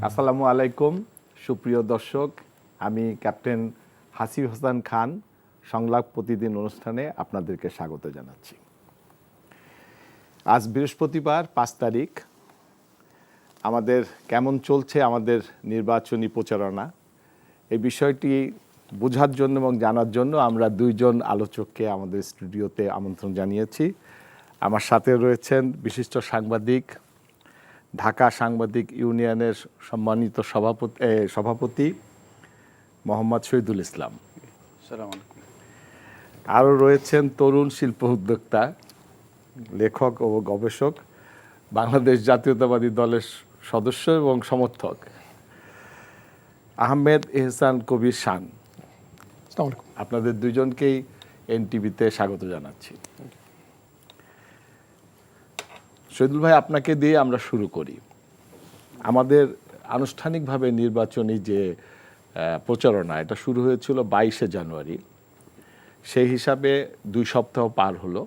আসসালামু আলাইকুম সুপ্রিয় দর্শক, আমি ক্যাপ্টেন হাসিব হাসান খান সংলাপ প্রতিদিন অনুষ্ঠানে আপনাদেরকে স্বাগত জানাচ্ছি। আজ বৃহস্পতিবার 5 তারিখ। আমাদের কেমন চলছে আমাদের নির্বাচনী প্রচারণা, এই বিষয়টি বোঝার জন্য এবং জানার জন্য আমরা দুইজন আলোচককে আমাদের স্টুডিওতে আমন্ত্রণ জানিয়েছি। আমার সাথে রয়েছেন বিশিষ্ট সাংবাদিক, ঢাকা সাংবাদিক ইউনিয়নের সম্মানিত সভাপতি মোহাম্মদ শহীদুল ইসলাম। আরও রয়েছেন তরুণ শিল্প উদ্যোক্তা, লেখক ও গবেষক, বাংলাদেশ জাতীয়তাবাদী দলের সদস্য এবং সমর্থক আহমেদ এহসান কবির শান। আপনাদের দুজনকেই এনটিভিতে স্বাগত জানাচ্ছি। শহীদুল ভাই, আপনাকে দিয়ে আমরা শুরু করি। আমাদের আনুষ্ঠানিকভাবে নির্বাচনী যে প্রচারণা, এটা শুরু হয়েছিল 22শে জানুয়ারি। সেই হিসাবে 2 সপ্তাহ পার হলো।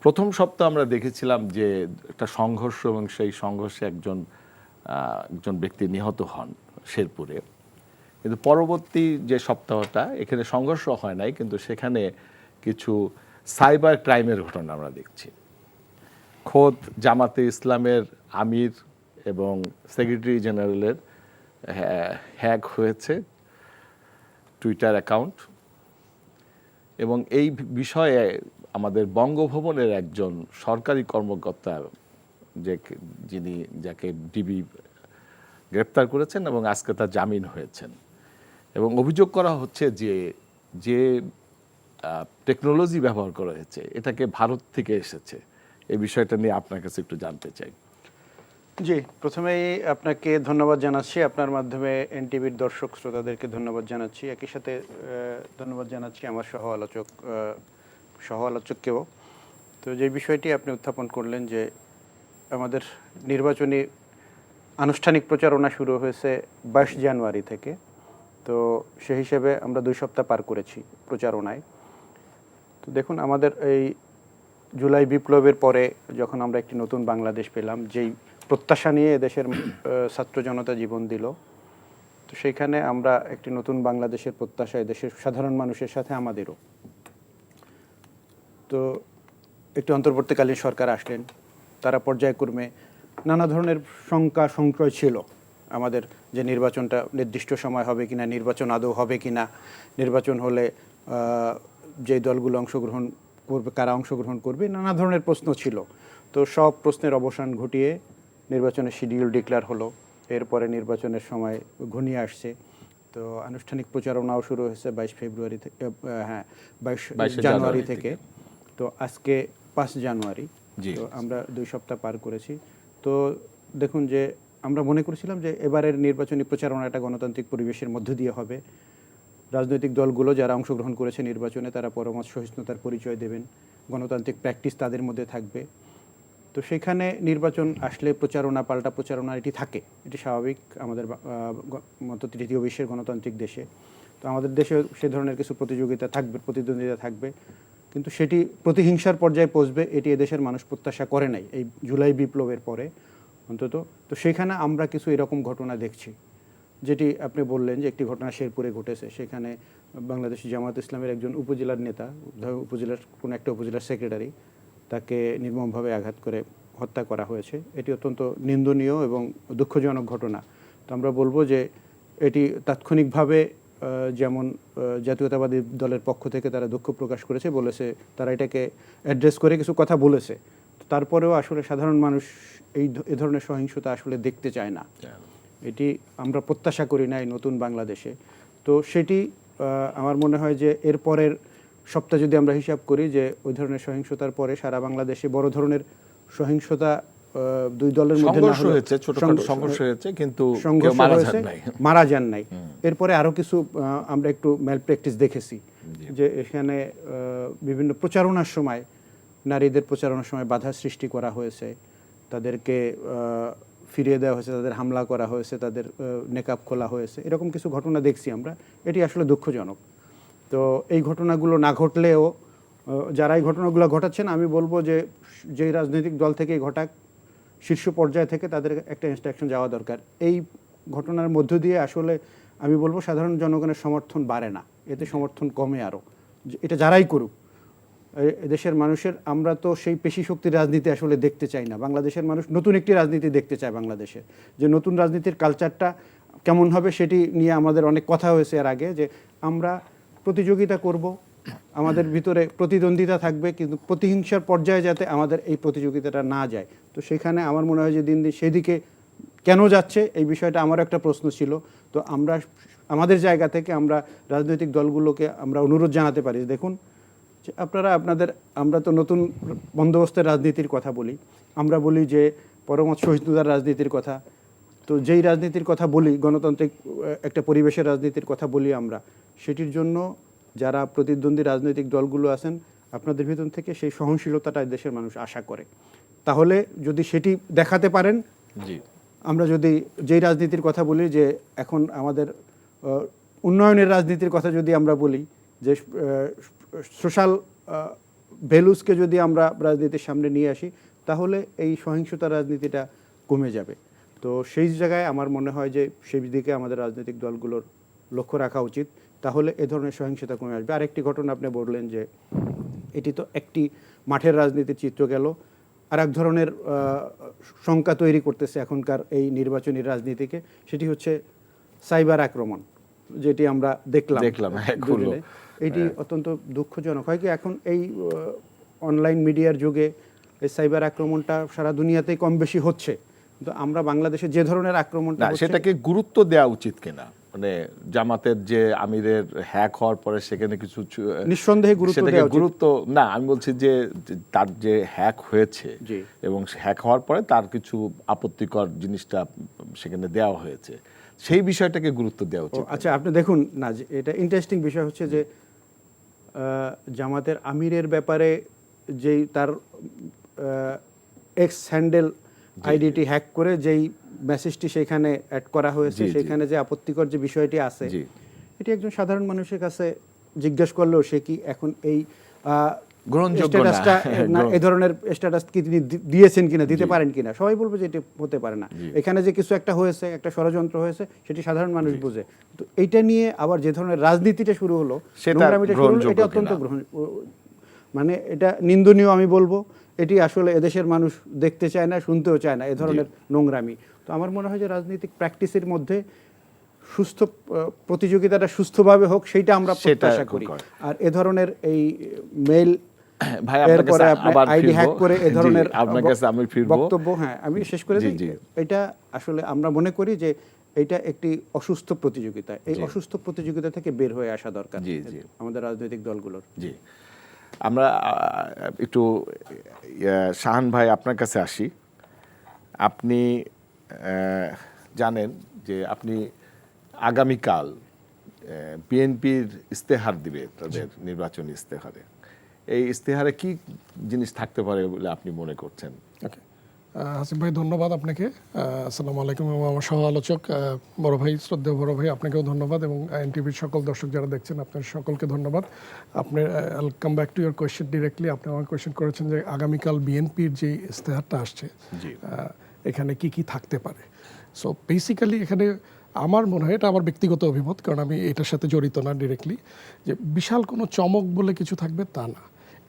প্রথম সপ্তাহ আমরা দেখেছিলাম যে একটা সংঘর্ষ, এবং সেই সংঘর্ষে একজন ব্যক্তি নিহত হন শেরপুরে। কিন্তু পরবর্তী যে সপ্তাহটা, এখানে সংঘর্ষ হয় নাই, কিন্তু সেখানে কিছু সাইবার ক্রাইমের ঘটনা আমরা দেখছি। খোদ জামাতে ইসলামের আমির এবং সেক্রেটারি জেনারেলের হ্যাক হয়েছে টুইটার অ্যাকাউন্ট, এবং এই বিষয়ে আমাদের বঙ্গভবনের একজন সরকারি কর্মকর্তা যাকে ডিবি গ্রেপ্তার করেছেন এবং আজকে তার জামিন হয়েছেন। এবং অভিযোগ করা হচ্ছে যে টেকনোলজি ব্যবহার করা হয়েছে এটাকে ভারত থেকে এসেছে। এই বিষয়টা নিয়ে আপনার কাছে একটু জানতে চাই। জি, প্রথমেই আপনাকে ধন্যবাদ জানাচ্ছি, আপনার মাধ্যমে এনটিভির দর্শক শ্রোতাদেরকে ধন্যবাদ জানাচ্ছি। একই সাথে ধন্যবাদ জানাচ্ছি আমার সহ আলোচককেও। তো যে বিষয়টি আপনি উত্থাপন করলেন যে আমাদের নির্বাচনী আনুষ্ঠানিক প্রচারণা শুরু হয়েছে 22 জানুয়ারি থেকে। তো সেই হিসেবে আমরা 2 সপ্তাহ পার করেছি প্রচারণায়। তো দেখুন, আমাদের এই জুলাই বিপ্লবের পরে যখন আমরা একটি নতুন বাংলাদেশ পেলাম, যেই প্রত্যাশা নিয়ে এদেশের ছাত্র জনতা জীবন দিল, তো সেইখানে আমরা একটি নতুন বাংলাদেশের প্রত্যাশা এদেশের সাধারণ মানুষের সাথে আমাদেরও। তো একটি অন্তর্বর্তীকালীন সরকার আসলেন, তারা পর্যায়ক্রমে নানা ধরনের শঙ্কা সংশয় ছিল আমাদের, যে নির্বাচনটা নির্দিষ্ট সময় হবে কিনা, নির্বাচন আদৌ হবে কিনা, নির্বাচন হলে যে দলগুলো অংশগ্রহণ করবে কারা অংশগ্রহণ করবে, নানা ধরনের প্রশ্ন ছিল। তো সব প্রশ্নের অবসান ঘটিয়ে নির্বাচনের শিডিউল ডিক্লেয়ার হলো। এরপরে নির্বাচনের সময় ঘনিয়ে আসছে। তো আনুষ্ঠানিক প্রচারণাও শুরু হয়েছে 22 জানুয়ারি থেকে। তো আজকে 5 জানুয়ারি। তো আমরা 2 সপ্তাহ পার করেছি। তো দেখুন, যে আমরা মনে করেছিলাম যে এবারের নির্বাচনী প্রচারণাটা গণতান্ত্রিক পরিবেশের মধ্য দিয়ে হবে। রাজনৈতিক দলগুলো যারা অংশগ্রহণ করেছে নির্বাচনে, তারা পরমত সহিষ্ণুতার পরিচয় দেবেন, গণতান্ত্রিক প্র্যাকটিস তাদের মধ্যে থাকবে। তো সেখানে নির্বাচন আসলে প্রচারণা, পাল্টা প্রচারণা এটি থাকে, এটি স্বাভাবিক আমাদের মতো তৃতীয় বিশ্বের গণতান্ত্রিক দেশে। তো আমাদের দেশে সে ধরনের কিছু প্রতিযোগিতা থাকবে, প্রতিদ্বন্দ্বিতা থাকবে, কিন্তু সেটি প্রতিহিংসার পর্যায়ে পৌঁছবে এটি এদেশের মানুষ প্রত্যাশা করে নাই এই জুলাই বিপ্লবের পরে অন্তত। তো সেখানে আমরা কিছু এরকম ঘটনা দেখছি, যেটি আপনি বললেন যে একটি ঘটনা শেরপুরে ঘটেছে। সেখানে বাংলাদেশি জামাত ইসলামের একজন উপজেলার নেতা, উপজেলার কোনো একটা উপজেলার সেক্রেটারি, তাকে নির্মমভাবে আঘাত করে হত্যা করা হয়েছে। এটি অত্যন্ত নিন্দনীয় এবং দুঃখজনক ঘটনা। তো আমরা বলবো যে এটি তাৎক্ষণিকভাবে যেমন জাতীয়তাবাদী দলের পক্ষ থেকে তারা দুঃখ প্রকাশ করেছে, বলেছে তারা এটাকে অ্যাড্রেস করে কিছু কথা বলেছে। তারপরেও আসলে সাধারণ মানুষ এই ধরনের সহিংসতা আসলে দেখতে চায় না। এটি আমরা প্রত্যাশা করি না এই নতুন বাংলাদেশে। তো সেটি আমার মনে হয় যে এরপরের সপ্তাহ যদি আমরা হিসাব করি, যে ওই ধরনের সহিংসতার পরে সারা বাংলাদেশে বড় ধরনের সহিংসতা দুই দলের মধ্যে না হলে সংঘর্ষ হয়েছে, কিন্তু মারা যান নাই। এরপরে আরও কিছু আমরা একটু ম্যাল প্র্যাকটিস দেখেছি, যে এখানে বিভিন্ন প্রচারণার সময়, নারীদের প্রচারণার সময় বাধা সৃষ্টি করা হয়েছে, তাদেরকে ফিরিয়ে দেওয়া হয়েছে, তাদের হামলা করা হয়েছে, তাদের নেকাব খোলা হয়েছে, এরকম কিছু ঘটনা দেখছি আমরা। এটি আসলে দুঃখজনক। তো এই ঘটনাগুলো না ঘটলেও যারা এই ঘটনাগুলো ঘটাচ্ছেন, আমি বলবো যে যেই রাজনৈতিক দল থেকে ঘটাক, শীর্ষ পর্যায় থেকে তাদের একটা ইনস্ট্রাকশন যাওয়া দরকার। এই ঘটনার মধ্য দিয়ে আসলে আমি বলবো সাধারণ জনগণের সমর্থন বাড়ে না, এতে সমর্থন কমে আরও। এটা যারাই করুক, দেশের মানুষের, আমরা তো সেই পেশি শক্তির রাজনীতি আসলে দেখতে চাই না। বাংলাদেশের মানুষ নতুন একটি রাজনীতি দেখতে চায়। বাংলাদেশে যে নতুন রাজনীতির কালচারটা কেমন হবে সেটি নিয়ে আমাদের অনেক কথা হয়েছে এর আগে, যে আমরা প্রতিযোগিতা করব, আমাদের ভিতরে প্রতিদ্বন্দ্বিতা থাকবে, কিন্তু প্রতিহিংসার পর্যায়ে যাতে আমাদের এই প্রতিযোগিতাটা না যায়। তো সেখানে আমার মনে হয় যে দিন দিন সেদিকে কেন যাচ্ছে এই বিষয়টা আমার একটা প্রশ্ন ছিল। তো আমরা আমাদের জায়গা থেকে আমরা রাজনৈতিক দলগুলোকে আমরা অনুরোধ জানাতে পারি, দেখুন যে আমরা তো নতুন বন্দোবস্তের রাজনীতির কথা বলি, আমরা বলি যে পরমত সহিষ্ণুতার রাজনীতির কথা। তো যেই রাজনীতির কথা বলি, গণতান্ত্রিক একটা পরিবেশের রাজনীতির কথা বলি আমরা, সেটির জন্য যারা প্রতিদ্বন্দ্বী রাজনৈতিক দলগুলো আছেন, আপনাদের ভিতর থেকে সেই সহনশীলতাটা দেশের মানুষ আশা করে। তাহলে যদি সেটি দেখাতে পারেন, জি, আমরা যদি যেই রাজনীতির কথা বলি, যে এখন আমাদের উন্নয়নের রাজনীতির কথা যদি আমরা বলি, যে সোশ্যাল ভ্যালুসকে যদি আমরা রাজনীতির সামনে নিয়ে আসি, তাহলে এই সহিংসতা রাজনীতিটা কমে যাবে। তো সেই জায়গায় আমার মনে হয় যে সেই দিকে আমাদের রাজনৈতিক দলগুলোর লক্ষ্য রাখা উচিত, তাহলে এ ধরনের সহিংসতা কমে আসবে। আরেকটি ঘটনা আপনি বললেন যে এটি তো একটি মাঠের রাজনীতির চিত্র গেল, আর এক ধরনের শঙ্কা তৈরি করতেছে এখনকার এই নির্বাচনী রাজনীতিকে, সেটি হচ্ছে সাইবার আক্রমণ, যেটি আমরা দেখলাম। এটি অত্যন্ত দুঃখজনক। হয় কি, এখন এই অনলাইন মিডিয়ার যুগে এই সাইবার আক্রমণটা সারা দুনিয়াতেই কম বেশি হচ্ছে, কিন্তু আমরা বাংলাদেশে যে ধরনের আক্রমণটা, সেটাকে গুরুত্ব দেওয়া উচিত কিনা, মানে জামাতের যে আমিরের হ্যাক হওয়ার পরে সেখানে কিছু নিঃসন্দেহে গুরুত্ব না, আমি বলছি যে তার যে হ্যাক হয়েছে এবং হ্যাক হওয়ার পরে তার কিছু আপত্তিকর জিনিসটা সেখানে দেওয়া হয়েছে, সেই বিষয়টাকে গুরুত্ব দেওয়া উচিত। আচ্ছা, আপনি দেখুন না, যে এটা ইন্টারেস্টিং বিষয় হচ্ছে যে জামাতের আমিরের ব্যাপারে যেই তার এক্স হ্যান্ডেল আইডিটি হ্যাক করে যেই মেসেজটি সেখানে অ্যাড করা হয়েছে, সেখানে যে আপত্তিকর যে বিষয়টি আছে, এটি একজন সাধারণ মানুষের কাছে জিজ্ঞেস করলেও সে কি এখন এই গ্রহণযোগ্য না, এই ধরনের স্ট্যাটাস কি তিনি দিয়েছেন কিনা, দিতে পারেন কিনা, সবাই বলবে যে এটি হতে পারে না। এখানে যে কিছু একটা হয়েছে, একটা ষড়যন্ত্র হয়েছে, সেটি সাধারণ মানুষ বুঝে। তো এইটা নিয়ে আবার যে ধরনের রাজনীতিটা শুরু হলো, এটা অত্যন্ত মানে এটা নিন্দনীয় আমি বলবো। এটি আসলে এদেশের মানুষ দেখতে চায় না, শুনতেও চায় না এ ধরনের নোংরামি। তো আমার মনে হয় যে রাজনৈতিক প্র্যাকটিসের মধ্যে সুস্থ প্রতিযোগিতাটা সুস্থভাবে হোক, সেইটা আমরা প্রত্যাশা করি। আর এ ধরনের এই মেইল ভাই আপনার কাছে আবার আইডি হ্যাক করে এ ধরনের আপনার কাছে আমি ফিরবো বক্তব্য, হ্যাঁ আমি শেষ করে দিই। এটা আসলে আমরা মনে করি যে এটা একটি অসুস্থ প্রতিযোগিতা, এই অসুস্থ প্রতিযোগিতা থেকে বের হয়ে আসা দরকার আমাদের রাজনৈতিক দলগুলোর। জি, আমরা একটু শাহান ভাই আপনার কাছে আসি। আপনি জানেন যে আপনি আগামীকাল বিএনপির ইস্তেহার দিবে, তাদের নির্বাচনী ইস্তেহারে। এই ইস্তেহারে কি জিনিস থাকতে পারে বলে আপনি মনে করছেন? ওকে, হাসিব ভাই ধন্যবাদ আপনাকে। আসসালামু আলাইকুম। এবং আমার সহ আলোচক বড় ভাই, শ্রদ্ধেয় বড় ভাই, আপনাকেও ধন্যবাদ, এবং এনটিভির সকল দর্শক যারা দেখছেন আপনার সকলকে ধন্যবাদ। আপনি I'll come back to your question directly. আপনি আমার কোয়েশ্চেন করেছেন যে আগামীকাল বিএনপির যে ইস্তেহারটা আসছে এখানে কি কি থাকতে পারে। সো বেসিক্যালি এখানে আমার মনে হয়, এটা আমার ব্যক্তিগত অভিমত, কারণ আমি এটার সাথে জড়িত না ডিরেক্টলি, যে বিশাল কোনো চমক বলে কিছু থাকবে তা না।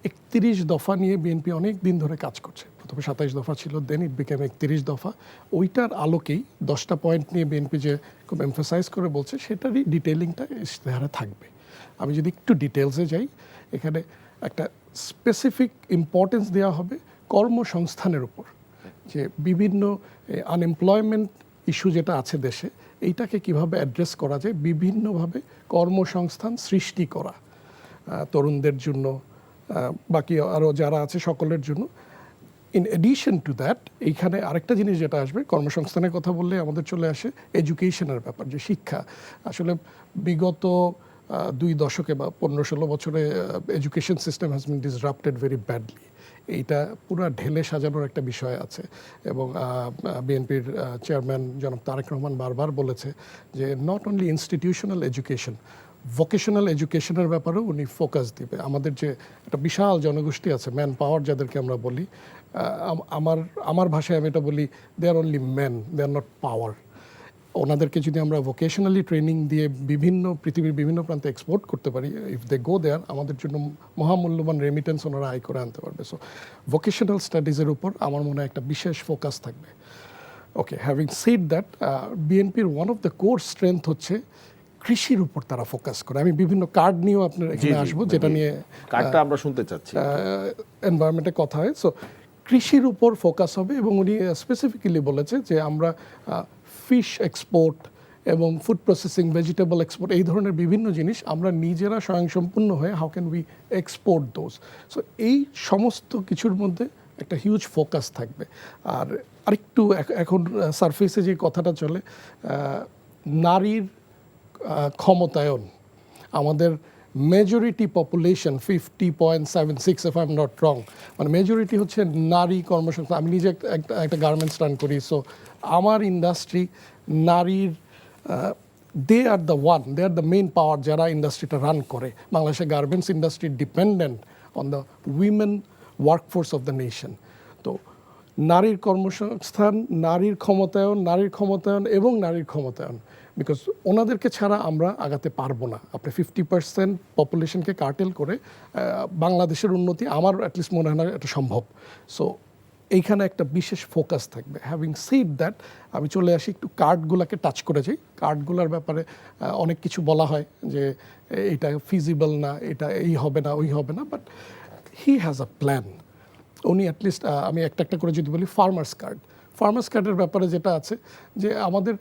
31 দফা নিয়ে বিএনপি অনেক দিন ধরে কাজ করছে। প্রথমে 27 দফা ছিল, দেন ইট বিকেম 31 দফা। ওইটার আলোকেই 10টা পয়েন্ট নিয়ে বিএনপি যে খুব এমফাসাইজ করে বলছে, সেটারই ডিটেইলিংটা ইশতেহারে থাকবে। আমি যদি একটু ডিটেলসে যাই, এখানে একটা স্পেসিফিক ইম্পর্টেন্স দেওয়া হবে কর্মসংস্থানের উপর, যে বিভিন্ন আনএমপ্লয়মেন্ট ইস্যু যেটা আছে দেশে, এইটাকে কিভাবে অ্যাড্রেস করা যায়, বিভিন্নভাবে কর্মসংস্থান সৃষ্টি করা তরুণদের জন্য, বাকি আরও যারা আছে সকলের জন্য। ইন এডিশন টু দ্যাট, এইখানে আরেকটা জিনিস যেটা আসবে, কর্মসংস্থানের কথা বললে আমাদের চলে আসে এডুকেশনের ব্যাপার, যে শিক্ষা। আসলে বিগত 2 দশকে বা 15-16 বছরে education system has been disrupted very badly. এইটা পুরো ঢেলে সাজানোর একটা বিষয় আছে, এবং বিএনপির চেয়ারম্যান জনাব তারেক রহমান বারবার বলেছে যে not only institutional education, vocational এডুকেশনের ব্যাপারেও উনি ফোকাস দিবে। আমাদের যে একটা বিশাল জনগোষ্ঠী আছে, ম্যান পাওয়ার যাদেরকে আমরা বলি, আমার ভাষায় আমি এটা বলি, they are only man, they are not power. ওনাদেরকে যদি আমরা ভোকেশনালি ট্রেনিং দিয়ে পৃথিবীর বিভিন্ন প্রান্তে এক্সপোর্ট করতে পারি, ইফ দে গো দেয়ার, আমাদের জন্য মহামূল্যবান রেমিটেন্স ওনারা আয় করে আনতে পারবে। সো ভোকেশনাল স্টাডিজের উপর আমার মনে হয় একটা বিশেষ ফোকাস থাকবে। ওকে, হ্যাভিং সেড দ্যাট, বিএনপির one of the core strength হচ্ছে কৃষির উপর তারা ফোকাস করে। আমি বিভিন্ন কার্ড নিয়েও আপনার এখানে আসবো, যেটা নিয়ে কার্ডটা আমরা শুনতে চাচ্ছি। এনভায়রনমেন্টে কথা হয়। সো কৃষির উপর ফোকাস হবে, এবং উনি স্পেসিফিক্যালি বলেছে যে আমরা ফিশ এক্সপোর্ট এবং ফুড প্রসেসিং, ভেজিটেবল এক্সপোর্ট, এই ধরনের বিভিন্ন জিনিস আমরা নিজেরা স্বয়ংসম্পূর্ণ হয়ে how can we export those. So এই সমস্ত কিছুর মধ্যে একটা হিউজ ফোকাস থাকবে। আর আরেকটু এখন সারফেসে যে কথাটা চলে, নারীর ক্ষমতায়ন, আমাদের majority population 50.76 if I am not wrong, মানে মেজরিটি হচ্ছে নারী কর্মসংস্থান। আমি নিজে একটা গার্মেন্টস রান করি, সো আমার ইন্ডাস্ট্রি নারীর, দে আর দ্য মেইন পাওয়ার যারা ইন্ডাস্ট্রিটা রান করে। বাংলাদেশের garments industry dependent on the women workforce of the nation. তো নারীর কর্মসংস্থান, নারীর ক্ষমতায়ন এবং নারীর ক্ষমতায়ন, বিকজ ওনাদেরকে ছাড়া আমরা আগাতে পারবো না। আপনি 50% পপুলেশনকে কার্টেল করে বাংলাদেশের উন্নতি আমার অ্যাটলিস্ট মনে হয় না এটা সম্ভব। সো এইখানে একটা বিশেষ ফোকাস থাকবে। হ্যাভিং সেড দ্যাট, আমি চলে আসি একটু কার্ডগুলোকে টাচ করে যাই। কার্ডগুলোর ব্যাপারে অনেক কিছু বলা হয় যে এটা ফিজিবল না, এটা এই হবে না, ওই হবে না, but he has a plan. উনি অ্যাটলিস্ট, আমি একটা করে যদি বলি, ফার্মার্স কার্ডের ব্যাপারে যেটা আছে যে আমাদের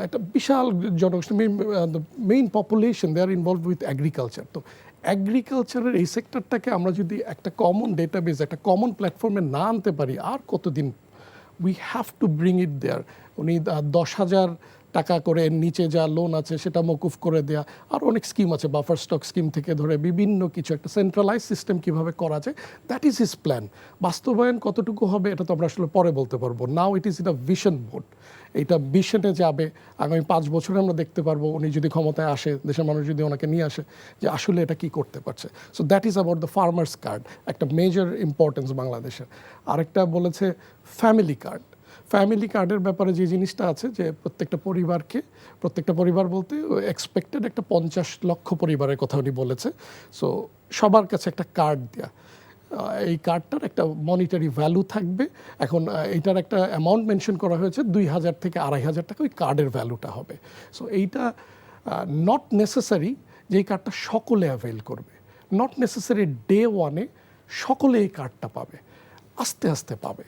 একটা বিশাল জনগোষ্ঠী, main population they are involve with agriculture. তো এগ্রিকালচারের এই সেক্টরটাকে আমরা যদি একটা কমন ডেটাবেস, একটা কমন প্ল্যাটফর্মে না আনতে পারি, আর কতদিন? We have to bring it there. উনি 10,000 টাকা করে এর নিচে যা লোন আছে সেটা মকুফ করে দেয়া, আর অনেক স্কিম আছে, বাফার স্টক স্কিম থেকে ধরে বিভিন্ন কিছু, একটা সেন্ট্রালাইজ সিস্টেম কীভাবে করা যায়, দ্যাট ইজ হিজ প্ল্যান। বাস্তবায়ন কতটুকু হবে এটা তো আমরা আসলে পরে বলতে পারবো। Now it is in a vision board, এইটা ভিশনে যাবে। আগামী 5 বছরে আমরা দেখতে পারবো উনি যদি ক্ষমতায় আসে, দেশের মানুষ যদি ওনাকে নিয়ে আসে, যে আসলে এটা কি করতে পারছে। So that is about the farmers card, একটা মেজর ইম্পর্টেন্স বাংলাদেশের। আরেকটা বলেছে ফ্যামিলি কার্ডের ব্যাপারে যে জিনিসটা আছে, যে প্রত্যেকটা পরিবার বলতে এক্সপেক্টেড একটা 50 লক্ষ পরিবারের কথা উনি বলেছে। সো সবার কাছে একটা কার্ড দেয়া, এই কার্ডটার একটা মনিটারি ভ্যালু থাকবে। এখন এইটার একটা অ্যামাউন্ট মেনশন করা হয়েছে, 2,000 থেকে 2,500 টাকা ওই কার্ডের ভ্যালুটা হবে। সো এইটা নট নেসেসারি যে এই কার্ডটা সকলে অ্যাভেল করবে, নট নেসেসারি ডে ওয়ানে সকলে এই কার্ডটা পাবে, আস্তে আস্তে পাবে।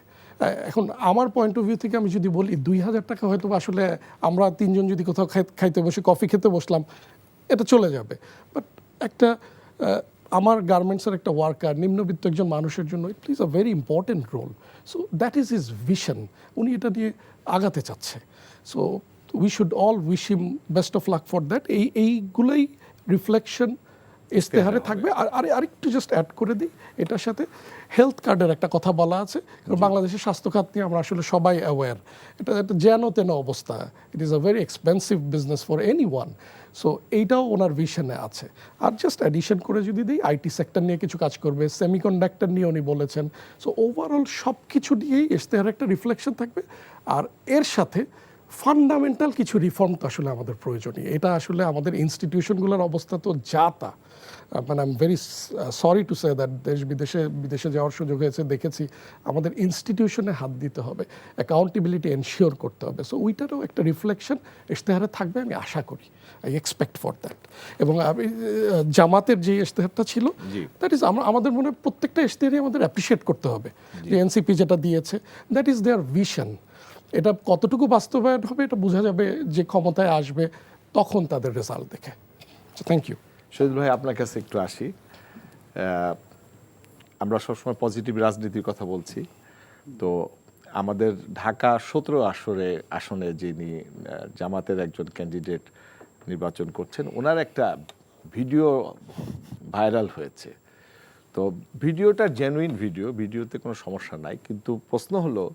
এখন আমার পয়েন্ট অফ ভিউ থেকে আমি যদি বলি, 2,000 টাকা হয়তো আসলে আমরা 3 জন যদি কোথাও খাইতে বসে, কফি খেতে বসলাম, এটা চলে যাবে। বাট একটা আমার গার্মেন্টসের একটা ওয়ার্কার, নিম্নবিত্ত একজন মানুষের জন্য it is a very important role. So that is his vision, উনি এটা দিয়ে আগাতে চাচ্ছে। So we should all wish him best of luck for that. এইগুলোই রিফ্লেকশন ইশতেহারে থাকবে। আর আরেকটু জাস্ট অ্যাড করে দিই, এটার সাথে হেলথ কার্ডের একটা কথা বলা আছে। কারণ বাংলাদেশের স্বাস্থ্যখাত নিয়ে আমরা আসলে সবাই অ্যাওয়্যার, এটা একটা যেন তেন অবস্থা, ইট is a very expensive business for any one. So এইটাও ওনার ভিশনে আছে। আর জাস্ট অ্যাডিশন করে যদি দিই, আইটি সেক্টর নিয়ে কিছু কাজ করবে, সেমিকন্ডাক্টর নিয়ে উনি বলেছেন। সো ওভারঅল সব কিছু নিয়েই ইশতেহারে একটা রিফ্লেকশন থাকবে। আর এর সাথে ফান্ডামেন্টাল কিছু রিফর্ম তো আসলে আমাদের প্রয়োজনীয়। এটা আসলে আমাদের ইনস্টিটিউশনগুলোর অবস্থা তো যা তা, মানে I am very sorry to say that বিদেশে যাওয়ার সুযোগ হয়েছে, দেখেছি আমাদের ইনস্টিটিউশনে হাত দিতে হবে, অ্যাকাউন্টেবিলিটি এনশিওর করতে হবে। সো ওইটারও একটা রিফ্লেকশন ইশতেহারে থাকবে, আমি আশা করি, আই এক্সপেক্ট ফর দ্যাট। এবং আমি জামাতের যে ইশতেহারটা ছিল, দ্যাট ইজ আমাদের মনে প্রত্যেকটা ইশতেহারই আমাদের অ্যাপ্রিসিয়েট করতে হবে। যে এনসিপি যেটা দিয়েছে, দ্যাট ইজ দেয়ার ভিশন। এটা কতটুকু বাস্তবায়ন হবে এটা বোঝা যাবে যে ক্ষমতায় আসবে, তখন তাদের রেজাল্ট দেখে। Thank you. শহীদুল ভাই, আপনার কাছে একটু আসি। আমরা সবসময় পজিটিভ রাজনীতির কথা বলছি, তো আমাদের ঢাকা 17 আসনে যিনি জামাতের একজন ক্যান্ডিডেট নির্বাচন করছেন, ওনার একটা ভিডিও ভাইরাল হয়েছে। তো ভিডিওটা জেনুইন ভিডিওতে কোনো সমস্যা নাই, কিন্তু প্রশ্ন হলো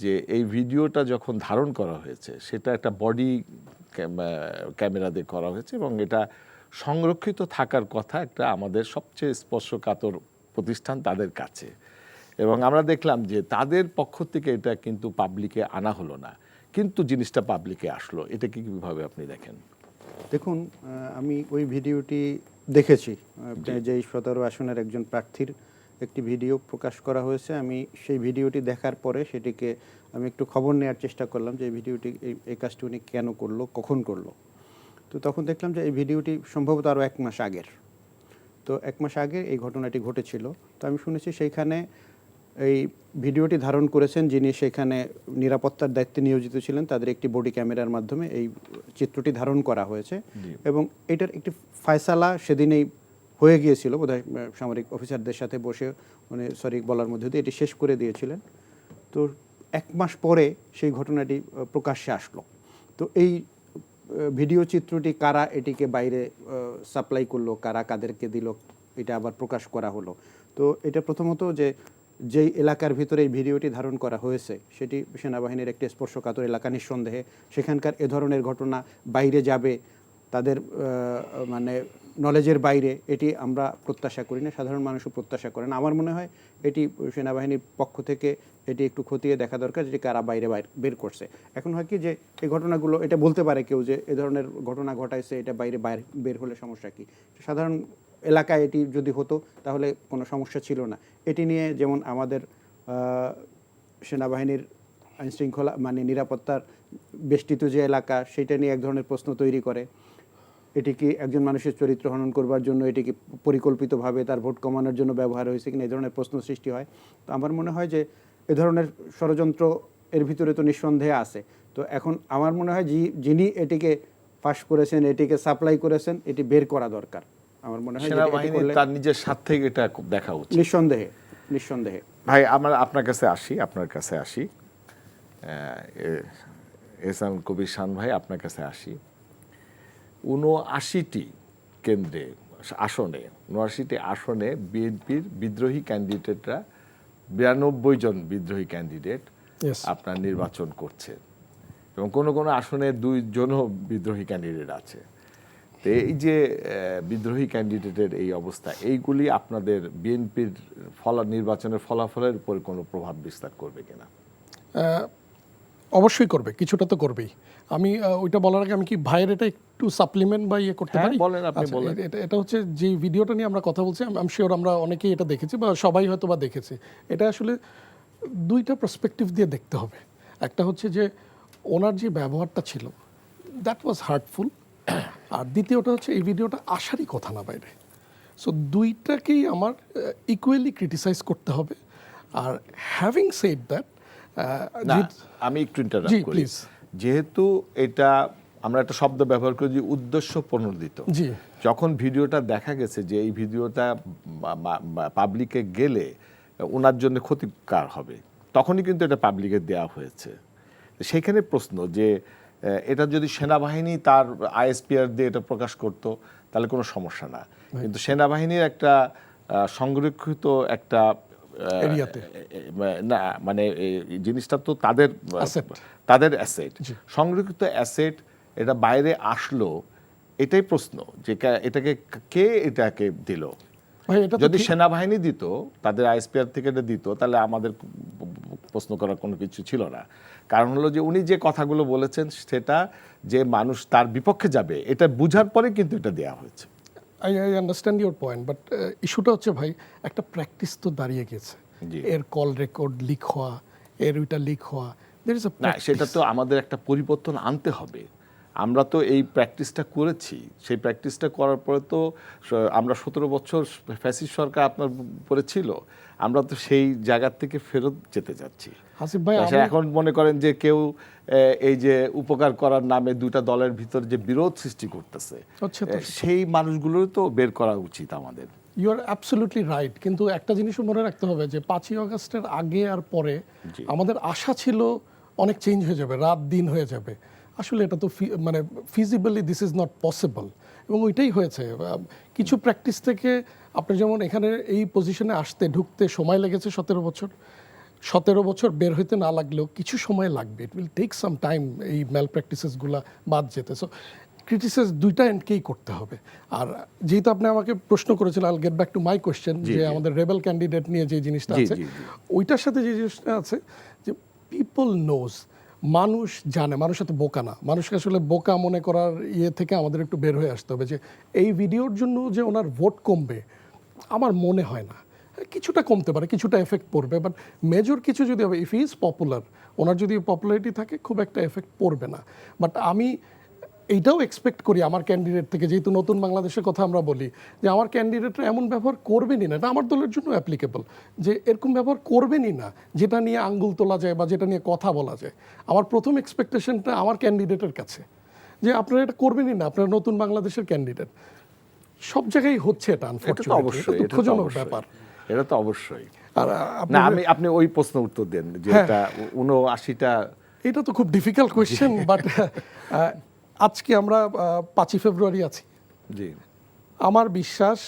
যে এই ভিডিওটা যখন ধারণ করা হয়েছে, সেটা একটা বডি ক্যামেরা দিয়ে করা হয়েছে, এবং এটা সংরক্ষিত থাকার কথা একটা আমাদের সবচেয়ে স্পর্শকাতর প্রতিষ্ঠান তাদের কাছে। এবং আমরা দেখলাম যে তাদের পক্ষ থেকে এটা কিন্তু পাবলিকে আনা হলো না, কিন্তু জিনিসটা পাবলিকে আসলো। এটা কি কিভাবে আপনি দেখেন? দেখুন, আমি ওই ভিডিওটি দেখেছি। যেই 17 আসনের একজন প্রার্থীর একটি ভিডিও প্রকাশ করা হয়েছে। আমি সেই ভিডিওটি দেখার পরে সেটিকে আমি একটু খবর নেওয়ার চেষ্টা করলাম যে এই ভিডিওটি এই কাজটি উনি কেন করলো, কখন করলো। তো তখন দেখলাম যে এই ভিডিওটি সম্ভবত আরও 1 মাস আগের। তো 1 মাস আগে এই ঘটনাটি ঘটেছিল। তো আমি শুনেছি সেইখানে এই ভিডিওটি ধারণ করেছেন যিনি সেখানে নিরাপত্তার দায়িত্বে নিয়োজিত ছিলেন, তাদের একটি বডি ক্যামেরার মাধ্যমে এই চিত্রটি ধারণ করা হয়েছে এবং এটার একটি ফয়সালা সেদিনেই হয়ে গিয়েছিল বোধহয়, সামরিক অফিসারদের সাথে বসে মানে সরি বলার মধ্যে দিয়ে এটি শেষ করে দিয়েছিলেন। তো 1 মাস পরে সেই ঘটনাটি প্রকাশ্যে আসলো। তো এই ভিডিও চিত্রটি কারা এটিকে বাইরে সাপ্লাই করলো, কারা কাদেরকে দিল, এটা আবার প্রকাশ করা হলো। তো এটা প্রথমত যেই এলাকার ভিতরে এই ভিডিওটি ধারণ করা হয়েছে সেটি সেনাবাহিনীর একটি স্পর্শকাতর এলাকা নিঃসন্দেহে। সেখানকার এ ধরনের ঘটনা বাইরে যাবে তাদের মানে নলেজের বাইরে, এটি আমরা প্রত্যাশা করি না, সাধারণ মানুষও প্রত্যাশা করে না। আমার মনে হয় এটি সেনাবাহিনীর পক্ষ থেকে এটি একটু খতিয়ে দেখা দরকার যেটি কারা বাইরে বের করছে। এখন হয় কি যে এই ঘটনাগুলো এটা বলতে পারে কেউ যে এ ধরনের ঘটনা ঘটাইছে, এটা বাইরে বের হলে সমস্যা কি? সাধারণ এলাকায় এটি যদি হতো তাহলে কোনো সমস্যা ছিল না। এটি নিয়ে যেমন আমাদের সেনাবাহিনীর আইনশৃঙ্খলা মানে নিরাপত্তার বেষ্টিত যে এলাকা সেটা নিয়ে এক ধরনের প্রশ্ন তৈরি করে। এটি কি একজন মানুষের চরিত্র হনন করবার জন্য, এটি কি পরিকল্পিতভাবে তার ভোট কমানোর জন্য ব্যবহার হয়েছে কিনা, এই ধরনের প্রশ্ন সৃষ্টি হয়। তো আমার মনে হয় যে এ ধরনের ষড়যন্ত্র এর ভিতরে তো নিঃসন্দেহে আছে। তো এখন আমার মনে হয় যিনি এটিকে ফাঁস করেছেন, এটিকে সাপ্লাই করেছেন, এটি বের করা দরকার। আমার মনে হয় সেনাবাহিনী তার নিজের স্বার্থে এটা দেখা উচিত। নিঃসন্দেহে নিঃসন্দেহে। ভাই আমরা আপনার কাছে আসি এহসান কবির শান ভাই, আপনার কাছে আসি। ৭৯টি কেন্দ্রে আসনে ৭৯টি আসনে বিএনপির বিদ্রোহী ক্যান্ডিডেটরা ৯২ জন বিদ্রোহী ক্যান্ডিডেট আপনার নির্বাচন করছে এবং কোনো কোনো আসনে 2 জনও বিদ্রোহী ক্যান্ডিডেট আছে। তো এই যে বিদ্রোহী ক্যান্ডিডেটের এই অবস্থা, এইগুলি আপনাদের বিএনপির নির্বাচনের ফলাফলের উপর কোনো প্রভাব বিস্তার করবে কিনা? অবশ্যই করবে, কিছুটা তো করবেই। আমি ওইটা বলার আগে আমি কি ভাইয়ের এটা একটু সাপ্লিমেন্ট বা ইয়ে করতে পারি? বলেন, আপনি বলেন। এটা হচ্ছে যে ভিডিওটা নিয়ে আমরা কথা বলছি, আমি শিওর আমরা অনেকেই এটা দেখেছি বা সবাই হয়তো বা দেখেছি। এটা আসলে 2টা পার্সপেক্টিভ দিয়ে দেখতে হবে। একটা হচ্ছে যে ওনার যে ব্যবহারটা ছিল দ্যাট ওয়াজ হার্টফুল, আর দ্বিতীয়টা হচ্ছে এই ভিডিওটা আসারই কথা না বাইরে। সো 2টাকেই আমার ইকুয়ালি ক্রিটিসাইজ করতে হবে। আর হ্যাভিং সেড দ্যাট, আমি একটু ইন্টারাপ্ট করি। যেহেতু এটা আমরা একটা শব্দ ব্যবহার করি যে উদ্দেশ্য প্রণোদিত, যখন ভিডিওটা দেখা গেছে যে এই ভিডিওটা পাবলিকে গেলে ওনার জন্য ক্ষতিকার হবে, তখনই কিন্তু এটা পাবলিকে দেওয়া হয়েছে। সেইখানে প্রশ্ন যে এটা যদি সেনাবাহিনী তার আইএসপিআর দিয়ে এটা প্রকাশ করত তাহলে কোনো সমস্যা না, কিন্তু সেনাবাহিনীর একটা সংরক্ষিত একটা না মানে জিনিসটা তো তাদের অ্যাসেট, সংরক্ষিত অ্যাসেট, এটা বাইরে আসলো, এটাই প্রশ্ন যে এটাকে দিল। যদি সেনাবাহিনী দিত, তাদের আইএসপিআর থেকে এটা দিত, তাহলে আমাদের প্রশ্ন করার কোনো কিছু ছিল না। কারণ হলো যে উনি যে কথাগুলো বলেছেন সেটা যে মানুষ তার বিপক্ষে যাবে এটা বুঝার পরে কিন্তু এটা দেওয়া হয়েছে। I understand your point, but ইস্যুটা হচ্ছে ভাই একটা প্র্যাকটিস তো দাঁড়িয়ে গেছে, এর কল রেকর্ড লিক হওয়া, এর ওইটা লিক হওয়া, না সেটা তো আমাদের একটা পরিবর্তন আনতে হবে। আমরা তো এই প্র্যাকটিসটা করেছি, সেই প্র্যাকটিসটা করার পরে তো আমরা 17 বছর ফ্যাসিস্ট সরকার আপনার উপরে ছিল, আমরা তো সেই জায়গার থেকে ফেরত যেতে যাচ্ছি। হাসিব ভাই এখন মনে করেন যে কেউ এই যে উপকার করার নামে 2টা দলের ভিতর যে বিরোধ সৃষ্টি করতেছে, সেই মানুষগুলোর তো বের করা উচিত আমাদের। ইউ আর অ্যাবসলিউটলি রাইট, কিন্তু একটা জিনিসও মনে রাখতে হবে যে 5ই আগস্টের আগে আর পরে আমাদের আশা ছিল অনেক চেঞ্জ হয়ে যাবে, রাত দিন হয়ে যাবে। আসলে এটা তো মানে ফিজিবলি দিস ইজ নট পসিবল, এবং ওইটাই হয়েছে। কিছু প্র্যাকটিস থেকে আপনি যেমন এখানে এই পজিশনে ঢুকতে সময় লেগেছে 17 বছর বের হইতে না লাগলেও কিছু সময় লাগবে, it will take some time এই ম্যাল প্র্যাকটিসেসগুলো বাদ যেতে। সো ক্রিটিসাইজ দুইটা এন্ডকেই করতে হবে। আর যেহেতু আপনি আমাকে প্রশ্ন করেছিলেন, আইল get back to my question, যে আমাদের রেবেল ক্যান্ডিডেট নিয়ে যে জিনিসটা আছে, ওইটার সাথে যে জিনিসটা আছে যে পিপল নোজ, মানুষ জানে, মানুষ এত বোকা না। মানুষকে আসলে বোকা মনে করার ইয়ে থেকে আমাদের একটু বের হয়ে আসতে হবে, যে এই ভিডিওর জন্য যে ওনার ভোট কমবে আমার মনে হয় না। কিছুটা কমতে পারে, কিছুটা এফেক্ট পড়বে, বাট মেজর কিছু যদি হবে, ইফ ইজ পপুলার, ওনার যদি পপুলারিটি থাকে খুব একটা এফেক্ট পড়বে না। বাট আমি এইটাও এক্সপেক্ট করি আমার ক্যান্ডিডেট থেকে, যেহেতু নতুন বাংলাদেশের কথা আমরা বলি, যে আমার ক্যান্ডিডেটরা এমন ব্যবহার করবেনই না, এটা আমার দলের জন্য অ্যাপ্লিকেবল, যে এরকম ব্যবহার করবেনই না যেটা নিয়ে আঙ্গুল তোলা যায় বা যেটা নিয়ে কথা বলা যায়। আমার প্রথম এক্সপেকটেশনটা আমার ক্যান্ডিডেটের কাছে, যে আপনারা এটা করবেনই না, আপনারা নতুন বাংলাদেশের ক্যান্ডিডেট। সব জায়গায় হচ্ছে এটা, আনফরচুনেটলি অবশ্যই দুঃখজনক ব্যাপার। এটা তো অবশ্যই। আর না, আপনি ওই প্রশ্ন উত্তর দেন যে এটা ৭৯টা। এটা তো খুব ডিফিকাল্ট কোয়েশ্চেন, বাট আজকে আমরা 5ই ফেব্রুয়ারি আছি। জি, আমার বিশ্বাস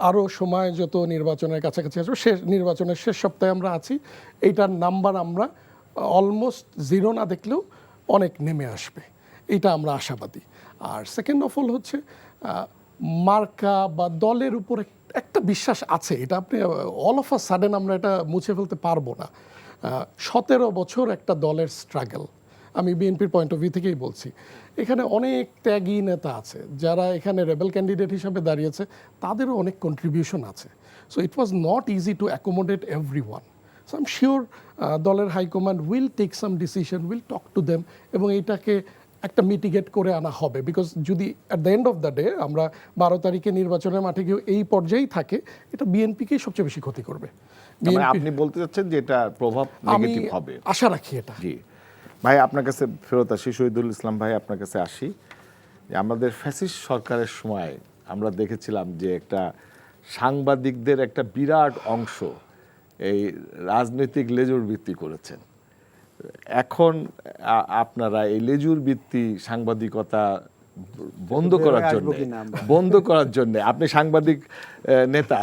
আরও সময় যত নির্বাচনের কাছাকাছি আসবে, নির্বাচনের শেষ সপ্তাহে আমরা আছি, এইটার নাম্বার আমরা অলমোস্ট জিরো না দেখলেও অনেক নেমে আসবে, এটা আমরা আশাবাদী। আর সেকেন্ড অফ অল হচ্ছে মার্কা বা দলের উপর একটা বিশ্বাস আছে, এটা আপনি অল অফ আ সাডেন আমরা এটা মুছে ফেলতে পারবো না। 17 বছর একটা দলের স্ট্রাগল, আমি বিএনপির পয়েন্ট অফ ভিউ থেকেই বলছি। এখানে অনেক ত্যাগী নেতা আছে যারা এখানে রেবেল ক্যান্ডিডেট হিসাবে দাঁড়িয়েছে, তাদেরও অনেক কন্ট্রিবিউশন আছে। So it was not easy to accommodate every one. So I am sure দলের high command will take some decision, will talk to them, এবং এইটাকে একটা মিটিগেট করে আনা হবে। বিকজ যদি at the end of the day আমরা 12 তারিখে নির্বাচনের মাঠে গিয়ে এই পর্যায়েই থাকে, এটা বিএনপিকেই সবচেয়ে বেশি ক্ষতি করবে। আপনি বলতে চাচ্ছেন যে এটা প্রভাব আমি নেগেটিভ হবে? আশা রাখি এটা। জি ভাই, আপনার কাছে ফেরত আসি, শহীদুল ইসলাম ভাই আপনার কাছে আসি। আমাদের ফ্যাসিস্ট সরকারের সময় আমরা দেখেছিলাম যে একটা সাংবাদিকদের একটা বিরাট অংশ এই রাজনৈতিক লেজুর ভিত্তি করেছেন। এখন আপনারা এই লেজুর ভিত্তি সাংবাদিকতা বন্ধ করার জন্য আপনি সাংবাদিক নেতা,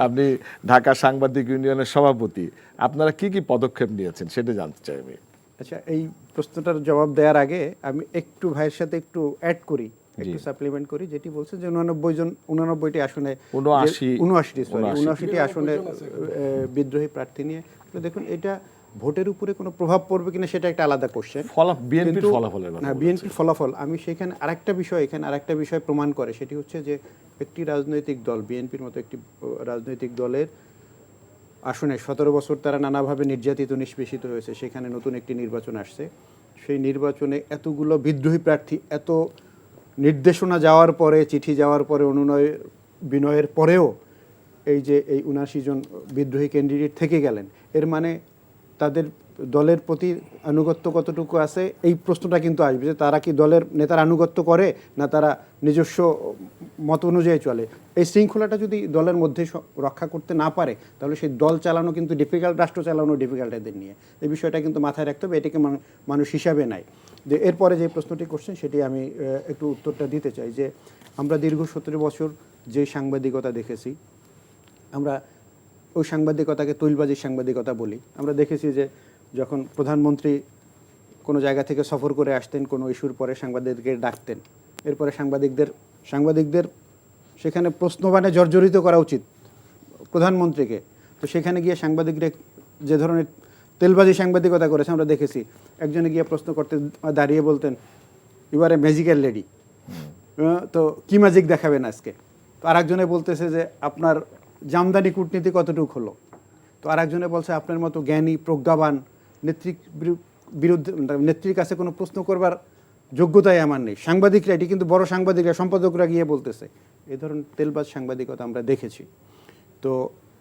আপনি ঢাকা সাংবাদিক ইউনিয়নের সভাপতি, আপনারা কি কি পদক্ষেপ নিয়েছেন সেটা জানতে চাই আমি। আচ্ছা, এই প্রশ্নটার জবাব দেওয়ার আগে আমি একটু ভাইয়ের সাথে একটু অ্যাড করি, একটু সাপ্লিমেন্ট করি, যেটি বলছে যে 89টি আসনে 79টি আসনে বিদ্রোহী প্রার্থী নিয়ে। তো দেখুন, এটা ভোটের উপরে কোনো প্রভাব পড়বে কিনা সেটা একটা আলাদা কোশ্চেন। বিএনপির ফলাফলের কথা, বিএনপির ফলাফল, আমি সেখানে আরেকটা বিষয় প্রমাণ করে, সেটি হচ্ছে যে একটি রাজনৈতিক দল, বিএনপির মতো একটি রাজনৈতিক দলের আসনে 17 বছর তারা নানাভাবে নির্যাতিত নিষ্পেষিত হয়েছে, সেখানে নতুন একটি নির্বাচন আসছে, সেই নির্বাচনে এতগুলো বিদ্রোহী প্রার্থী, এত নির্দেশনা যাওয়ার পরে, চিঠি যাওয়ার পরে, অনুনয় বিনয়ের পরেও এই যে এই 79 জন বিদ্রোহী ক্যান্ডিডেট থেকে গেলেন, এর মানে তাদের দলের প্রতি আনুগত্য কতটুকু আছে, এই প্রশ্নটা কিন্তু আসবে, যে তারা কি দলের নেতার আনুগত্য করে না তারা নিজস্ব মত অনুযায়ী চলে। এই শৃঙ্খলাটা যদি দলের মধ্যে রক্ষা করতে না পারে, তাহলে সেই দল চালানো কিন্তু ডিফিকাল্ট, রাষ্ট্র চালানো ডিফিকাল্ট এদের নিয়ে। এই বিষয়টা কিন্তু মাথায় রাখতে হবে, এটাকে মানুষ হিসাবে নাই। যে এরপরে যে প্রশ্নটি করছেন সেটি আমি একটু উত্তরটা দিতে চাই, যে আমরা দীর্ঘ 17 বছর যে সাংবাদিকতা দেখেছি, আমরা ওই সাংবাদিকতাকে তৈলবাজির সাংবাদিকতা বলি। আমরা দেখেছি যে যখন প্রধানমন্ত্রী কোনো জায়গা থেকে সফর করে আসতেন, কোনো ইস্যুর পরে সাংবাদিকদের ডাকতেন, এরপরে সাংবাদিকদের সেখানে প্রশ্নবাণে জর্জরিত করা উচিত প্রধানমন্ত্রীকে। তো সেখানে গিয়ে সাংবাদিকরা যে ধরনের তেলবাজি সাংবাদিকতা করেছে আমরা দেখেছি। একজনে গিয়ে প্রশ্ন করতে দাঁড়িয়ে বলতেন, you are a magical lady, তো কি ম্যাজিক দেখাবেন আজকে? তো আরেকজনে বলতেছে যে আপনার জামদানি কূটনীতি কতটুকু হলো? তো আরেকজনে বলছে আপনার মতো জ্ঞানী প্রজ্ঞাবান নেত্রীর কাছে কোনো প্রশ্ন করবার যোগ্যতাই আমার নেই। সাংবাদিকরা, এটি কিন্তু বড় সাংবাদিকরা, সম্পাদকরা গিয়ে বলতেছে। এই ধরনের তেলবাজ সাংবাদিকতা আমরা দেখেছি। তো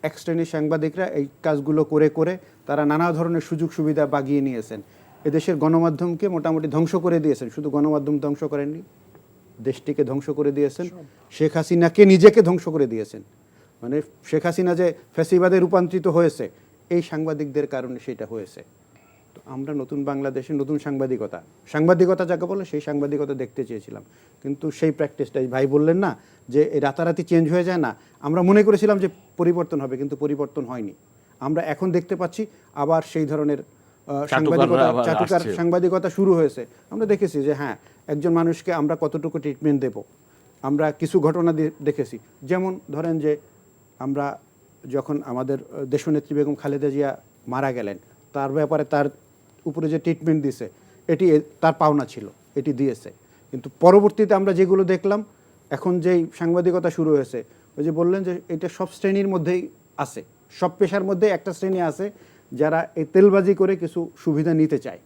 এক শ্রেণীর সাংবাদিকরা এই কাজগুলো করে করে তারা নানা ধরনের সুযোগ সুবিধা বাগিয়ে নিয়েছেন, এদেশের গণমাধ্যমকে মোটামুটি ধ্বংস করে দিয়েছেন। শুধু গণমাধ্যম ধ্বংস করেননি, দেশটিকে ধ্বংস করে দিয়েছেন, শেখ হাসিনাকে নিজেকে ধ্বংস করে দিয়েছেন। মানে শেখ হাসিনা যে ফ্যাসিবাদে রূপান্তরিত হয়েছে, এই সাংবাদিকদের কারণে সেটা হয়েছে। তো আমরা নতুন বাংলাদেশে নতুন সাংবাদিকতা যাকে বলে সেই সাংবাদিকতা দেখতে চেয়েছিলাম, কিন্তু সেই প্র্যাকটিসটাই ভাই বললেন না যে এই রাতারাতি চেঞ্জ হয়ে যায় না। আমরা মনে করেছিলাম যে পরিবর্তন হবে, কিন্তু পরিবর্তন হয়নি। আমরা এখন দেখতে পাচ্ছি আবার সেই ধরনের আবার চাটুকার আসছে। সাংবাদিকতা শুরু হয়েছে। আমরা দেখেছি যে হ্যাঁ, একজন মানুষকে আমরা কতটুকু ট্রিটমেন্ট দেব। আমরা কিছু ঘটনা দেখেছি, যেমন ধরেন যে আমরা যখন আমাদের দেশনেত্রী বেগম খালেদা জিয়া মারা গেলেন, তার ব্যাপারে তার উপরে যে ট্রিটমেন্ট দিছে, এটি তার পাওনা ছিল, এটি দিয়েছে। কিন্তু পরবর্তীতে আমরা যেগুলো দেখলাম, এখন যেই সাংবাদিকতা শুরু হয়েছে, ওই যে বললেন যে এটা সব শ্রেণীর মধ্যেই আছে, সব পেশার মধ্যে একটা শ্রেণী আছে যারা এই তেলবাজি করে কিছু সুবিধা নিতে চায়।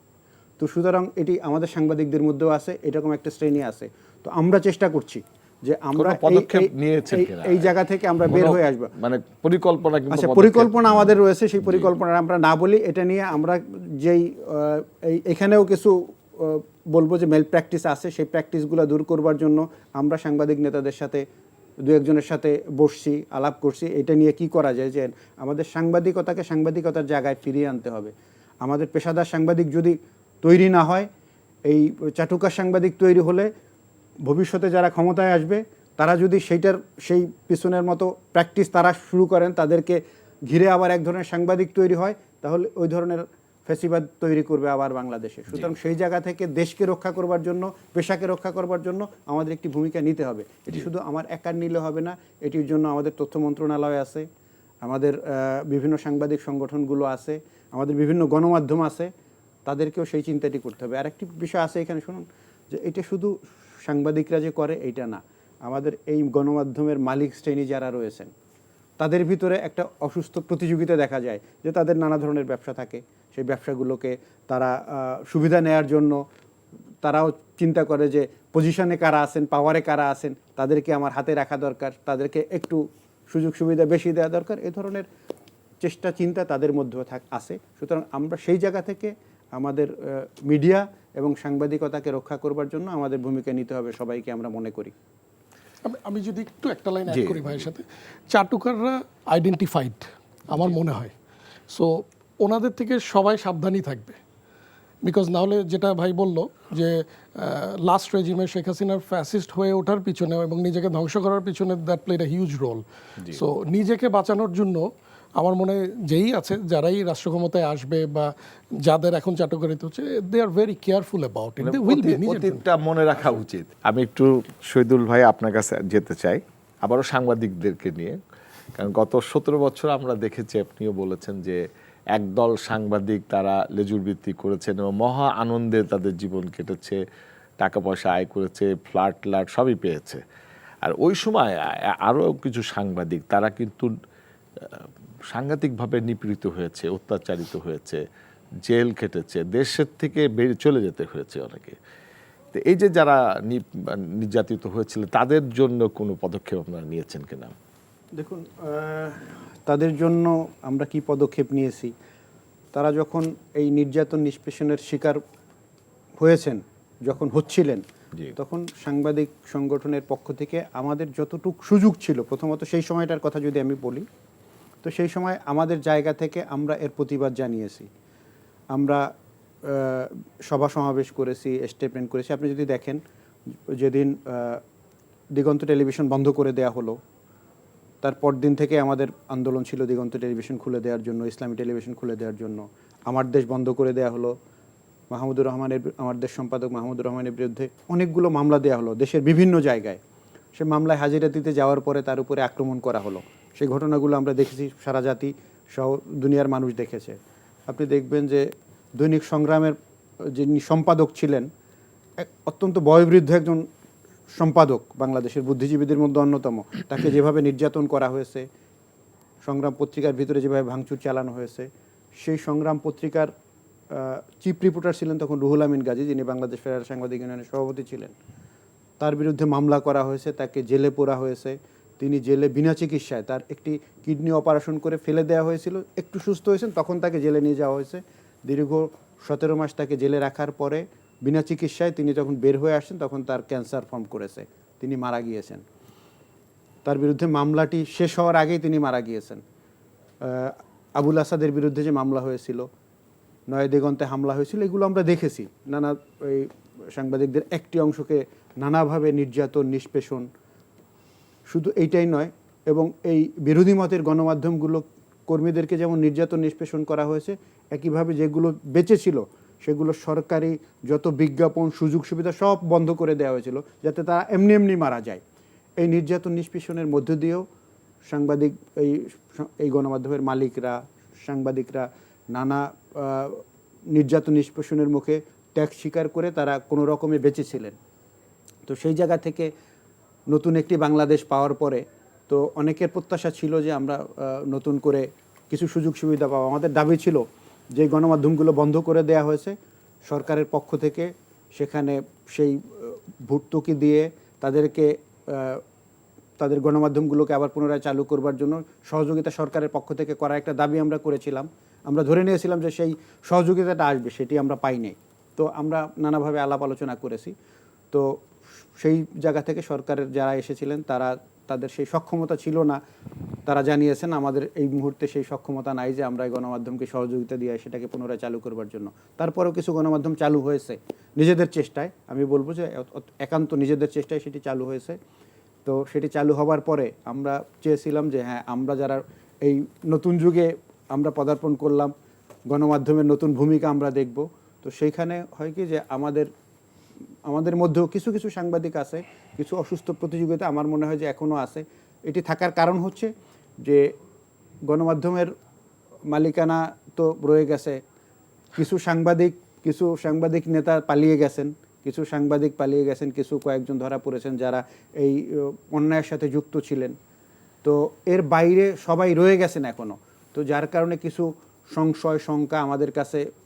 তো সুতরাং এটি আমাদের সাংবাদিকদের মধ্যেও আছে, এরকম একটা শ্রেণী আছে। তো আমরা চেষ্টা করছি যে আমরা কোনো পদক্ষেপ নিয়েছেন কিনা? এই জায়গা থেকে আমরা বের হয়ে আসবো। মানে পরিকল্পনা, কিন্তু আচ্ছা, পদক্ষেপ পরিকল্পনা আমাদের রয়েছে, সেই পরিকল্পনা আমরা না বলি, এটা নিয়ে আমরা যেই এখানেও কিছু বলবো যে মেল প্র্যাকটিস আছে, সেই প্র্যাকটিসগুলো দূর করবার জন্য আমরা সাংবাদিক নেতাদের সাথে দু একজনের সাথে বসছি, আলাপ করছি, এটা নিয়ে কি করা যায়, যে আমাদের সাংবাদিকতাকে সাংবাদিকতার জায়গায় ফিরিয়ে আনতে হবে। আমাদের পেশাদার সাংবাদিক যদি তৈরি না হয়, এই চাটুকার সাংবাদিক তৈরি হলে ভবিষ্যতে যারা ক্ষমতায় আসবে তারা যদি সেই পিছনের মতো প্র্যাকটিস তারা শুরু করেন, তাদেরকে ঘিরে আবার এক ধরনের সাংবাদিক তৈরি হয়, তাহলে ওই ধরনের ফ্যাসিবাদ তৈরি করবে আবার বাংলাদেশে। সুতরাং সেই জায়গা থেকে দেশকে রক্ষা করবার জন্য, পেশাকে রক্ষা করবার জন্য আমাদের একটি ভূমিকা নিতে হবে। এটি শুধু আমার একার নিলে হবে না, এটির জন্য আমাদের তথ্য মন্ত্রণালয় আছে, আমাদের বিভিন্ন সাংবাদিক সংগঠনগুলো আছে, আমাদের বিভিন্ন গণমাধ্যম আছে, তাদেরকেও সেই চিন্তাটি করতে হবে। আরেকটি বিষয় আছে এখানে, শুনুন, যে এটা শুধু সাংবাদিকরা যে করে এইটা না, আমাদের এই গণমাধ্যমের মালিক শ্রেণী যারা রয়েছেন তাদের ভিতরে একটা অসুস্থ প্রতিযোগিতা দেখা যায়, যে তাদের নানা ধরনের ব্যবসা থাকে, সেই ব্যবসাগুলোকে তারা সুবিধা নেয়ার জন্য তারাও চিন্তা করে যে পজিশনে কারা আছেন, পাওয়ারে কারা আছেন, তাদেরকে আমার হাতে রাখা দরকার, তাদেরকে একটু সুযোগ সুবিধা বেশি দেওয়া দরকার, এই ধরনের চেষ্টা চিন্তা তাদের মধ্যেও আছে। সুতরাং আমরা সেই জায়গা থেকে আমাদের মিডিয়া এবং সাংবাদিকতাকে রক্ষা করবার জন্য আমাদের ভূমিকা নিতে হবে সবাইকে, আমরা মনে করি। আমি যদি একটু একটা লাইন অ্যাড করি ভাইয়ের সাথে, চাটুকাররা আইডেন্টিফাইড আমার মনে হয়। সো ওনাদের থেকে সবাই সাবধানই থাকবে, বিকজ নাহলে যেটা ভাই বলল যে লাস্ট রেজিমে শেখ হাসিনার ফ্যাসিস্ট হয়ে ওঠার পিছনে এবং নিজেকে ধ্বংস করার পিছনে that played a huge role. So নিজেকে বাঁচানোর জন্য আমার মনে যেই আছে, যারাই রাষ্ট্র ক্ষমতায় আসবে বা যাদের এখন চাটুকারিত হচ্ছে, they are very careful about it, they will be. অতীতটা মনে রাখা উচিত। আমি একটু শহীদুল ভাই আপনার কাছে যেতে চাই, আবারও সাংবাদিকদেরকে নিয়ে, কারণ গত 17 বছর আমরা দেখেছি, আপনিও বলেছেন যে একদল সাংবাদিক তারা লেজুর বৃত্তি করেছেন এবং মহা আনন্দে তাদের জীবন কেটেছে, টাকা পয়সা আয় করেছে, ফ্ল্যাট সবই পেয়েছে। আর ওই সময় আরও কিছু সাংবাদিক তারা কিন্তু সাংঘাতিকভাবে নিপীড়িত হয়েছে, অত্যাচারিত হয়েছে, জেল খেটেছে, দেশের থেকে বেরিয়ে চলে যেতে হয়েছে অনেকে। তো এই যে যারা নির্যাতিত হয়েছিল, তাদের জন্য কোনো পদক্ষেপ আপনারা নিয়েছেন কিনা? দেখুন, তাদের জন্য আমরা কি পদক্ষেপ নিয়েছি, তারা যখন এই নির্যাতন নিষ্পেষণের শিকার হয়েছেন, যখন হচ্ছিলেন, তখন সাংবাদিক সংগঠনের পক্ষ থেকে আমাদের যতটুকু সুযোগ ছিল, প্রথমত সেই সময়টার কথা যদি আমি বলি, তো সেই সময় আমাদের জায়গা থেকে আমরা এর প্রতিবাদ জানিয়েছি। আমরা সভা সমাবেশ করেছি, স্টেটমেন্ট করেছি। আপনি যদি দেখেন, যেদিন দিগন্ত টেলিভিশন বন্ধ করে দেয়া হলো, তারপর দিন থেকে আমাদের আন্দোলন ছিল দিগন্ত টেলিভিশন খুলে দেওয়ার জন্য, ইসলামী টেলিভিশন খুলে দেওয়ার জন্য। আমার দেশ বন্ধ করে দেয়া হলো, আমার দেশ সম্পাদক মাহমুদুর রহমানের বিরুদ্ধে অনেকগুলো মামলা দেওয়া হলো দেশের বিভিন্ন জায়গায়। সে মামলায় হাজিরা দিতে যাওয়ার পরে তার উপরে আক্রমণ করা হলো। সেই ঘটনাগুলো আমরা দেখেছি, সারা জাতি সহ দুনিয়ার মানুষ দেখেছে। আপনি দেখবেন যে দৈনিক সংগ্রামের যিনি সম্পাদক ছিলেন, অত্যন্ত বয়োবৃদ্ধ একজন সম্পাদক, বাংলাদেশের বুদ্ধিজীবীদের মধ্যে অন্যতম, তাকে যেভাবে নির্যাতন করা হয়েছে, সংগ্রাম পত্রিকার ভিতরে যেভাবে ভাঙচুর চালানো হয়েছে। সেই সংগ্রাম পত্রিকার চিফ রিপোর্টার ছিলেন তখন রুহুল আমিন গাজী, যিনি বাংলাদেশ ফেডারেল সাংবাদিক ইউনিয়নের সভাপতি ছিলেন। তার বিরুদ্ধে মামলা করা হয়েছে, তাকে জেলে পোরা হয়েছে। তিনি জেলে বিনা চিকিৎসায়, তার একটি কিডনি অপারেশন করে ফেলে দেওয়া হয়েছিল, একটু সুস্থ হয়েছেন তখন তাকে জেলে নিয়ে যাওয়া হয়েছে। দীর্ঘ 17 মাস তাকে জেলে রাখার পরে বিনা চিকিৎসায় তিনি যখন বের হয়ে আসছেন, তখন তার ক্যান্সার ফর্ম করেছে, তিনি মারা গিয়েছেন। তার বিরুদ্ধে মামলাটি শেষ হওয়ার আগেই তিনি মারা গিয়েছেন। আবুল আসাদের বিরুদ্ধে যে মামলা হয়েছিল, নয় দিগন্তে হামলা হয়েছিল, এগুলো আমরা দেখেছি। নানা ওই সাংবাদিকদের একটি অংশকে নানাভাবে নির্যাতন, নিষ্পেষণ, শুধু এইটাই নয়, এবং এই বিরোধী মতের গণমাধ্যমগুলো কর্মীদেরকে যেমন নির্যাতন নিষ্পেষণ করা হয়েছে, একইভাবে যেগুলো বেঁচে ছিল সেগুলো সরকারি যত বিজ্ঞাপন সুযোগ সুবিধা সব বন্ধ করে দেওয়া হয়েছিল যাতে তারা এমনি এমনি মারা যায়। এই নির্যাতন নিষ্পেষণের মধ্য দিয়েও সাংবাদিক এই গণমাধ্যমের মালিকরা, সাংবাদিকরা নানা নির্যাতন নিষ্পেষণের মুখে ত্যাগ স্বীকার করে তারা কোনো রকমে বেঁচেছিলেন। তো সেই জায়গা থেকে নতুন একটি বাংলাদেশ পাওয়ার পরে তো অনেকের প্রত্যাশা ছিল যে আমরা নতুন করে কিছু সুযোগ সুবিধা পাবো। আমাদের দাবি ছিল যে গণমাধ্যমগুলো বন্ধ করে দেয়া হয়েছে সরকারের পক্ষ থেকে, সেখানে সেই ভর্তুকি দিয়ে তাদেরকে তাদের গণমাধ্যমগুলোকে আবার পুনরায় চালু করবার জন্য সহযোগিতা সরকারের পক্ষ থেকে করার একটা দাবি আমরা করেছিলাম। আমরা ধরে নিয়েছিলাম যে সেই সহযোগিতাটা আসবে, সেটি আমরা পাইনি। তো আমরা নানাভাবে আলাপ আলোচনা করেছি। তো সেই জায়গা থেকে সরকারের যারা এসেছিলেন তারা তাদের সেই সক্ষমতা ছিল না, তারা জানিয়েছেন আমাদের এই মুহূর্তে সেই সক্ষমতা নাই যে আমরা এই গণমাধ্যমকে সহযোগিতা দিয়ে সেটাকে পুনরায় চালু করবার জন্য। তারপরেও কিছু গণমাধ্যম চালু হয়েছে নিজেদের চেষ্টায়, আমি বলবো যে একান্ত নিজেদের চেষ্টায় সেটি চালু হয়েছে। তো সেটি চালু হবার পরে আমরা চেয়েছিলাম যে হ্যাঁ, আমরা যারা এই নতুন যুগে আমরা পদার্পণ করলাম, গণমাধ্যমের নতুন ভূমিকা আমরা দেখব। তো সেইখানে হয় কি যে আমাদের মধ্যেও কিছু কিছু সাংবাদিক আছে, কিছু অসুস্থ প্রতিযোগিতা আমার মনে হয় যে এখনও আছে। এটি থাকার কারণ হচ্ছে যে গণমাধ্যমের মালিকানা তো রয়ে গেছে, কিছু সাংবাদিক নেতা পালিয়ে গেছেন, কিছু কয়েকজন ধরা পড়েছেন যারা এই অন্যায়ের সাথে যুক্ত ছিলেন। তো এর বাইরে সবাই রয়ে গেছেন এখনও। তো যার কারণে কিছু সংশয় শঙ্কা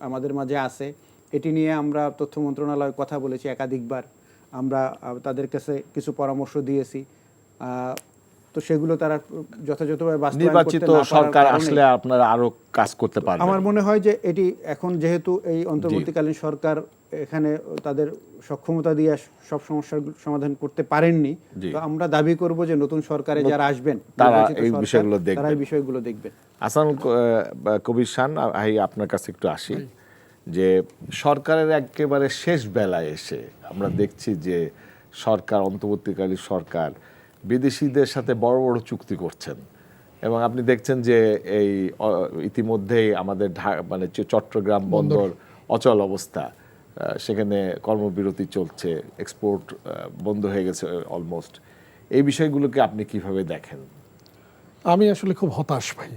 আমাদের মাঝে আছে। এটি নিয়ে আমরা তথ্য মন্ত্রণালয়ে কথা বলেছি একাধিকবার, আমরা তাদের কাছে কিছু পরামর্শ দিয়েছি। তো সেগুলো তারা যথাযথভাবে বাস্তবায়ন করতে নির্বাচিত না পারার সরকার কারণে আসলে আপনারা আরো কাজ করতে পারবেন। আমার মনে হয় যে এটি এখন যেহেতু এই অন্তর্বর্তীকালীন সরকার এখানে তাদের সক্ষমতা দিয়ে সব সমস্যার সমাধান করতে পারেননি, তো আমরা দাবি করব যে নতুন সরকারে যারা আসবেন তারা নির্বাচিত এই সরকার, বিষয়গুলো দেখবেন। তারা এই বিষয়গুলো দেখবেন। আসান কবির খান, আপনার কাছে একটু আসি যে সরকারের একেবারে শেষ বেলায় এসে আমরা দেখছি যে সরকার, অন্তর্বর্তীকালীন সরকার বিদেশিদের সাথে বড় বড় চুক্তি করছেন এবং আপনি দেখছেন যে এই ইতিমধ্যেই আমাদের মানে চট্টগ্রাম বন্দর অচল অবস্থা, সেখানে কর্মবিরতি চলছে, এক্সপোর্ট বন্ধ হয়ে গেছে অলমোস্ট। এই বিষয়গুলোকে আপনি কিভাবে দেখেন? আমি আসলে খুব হতাশ ভাই,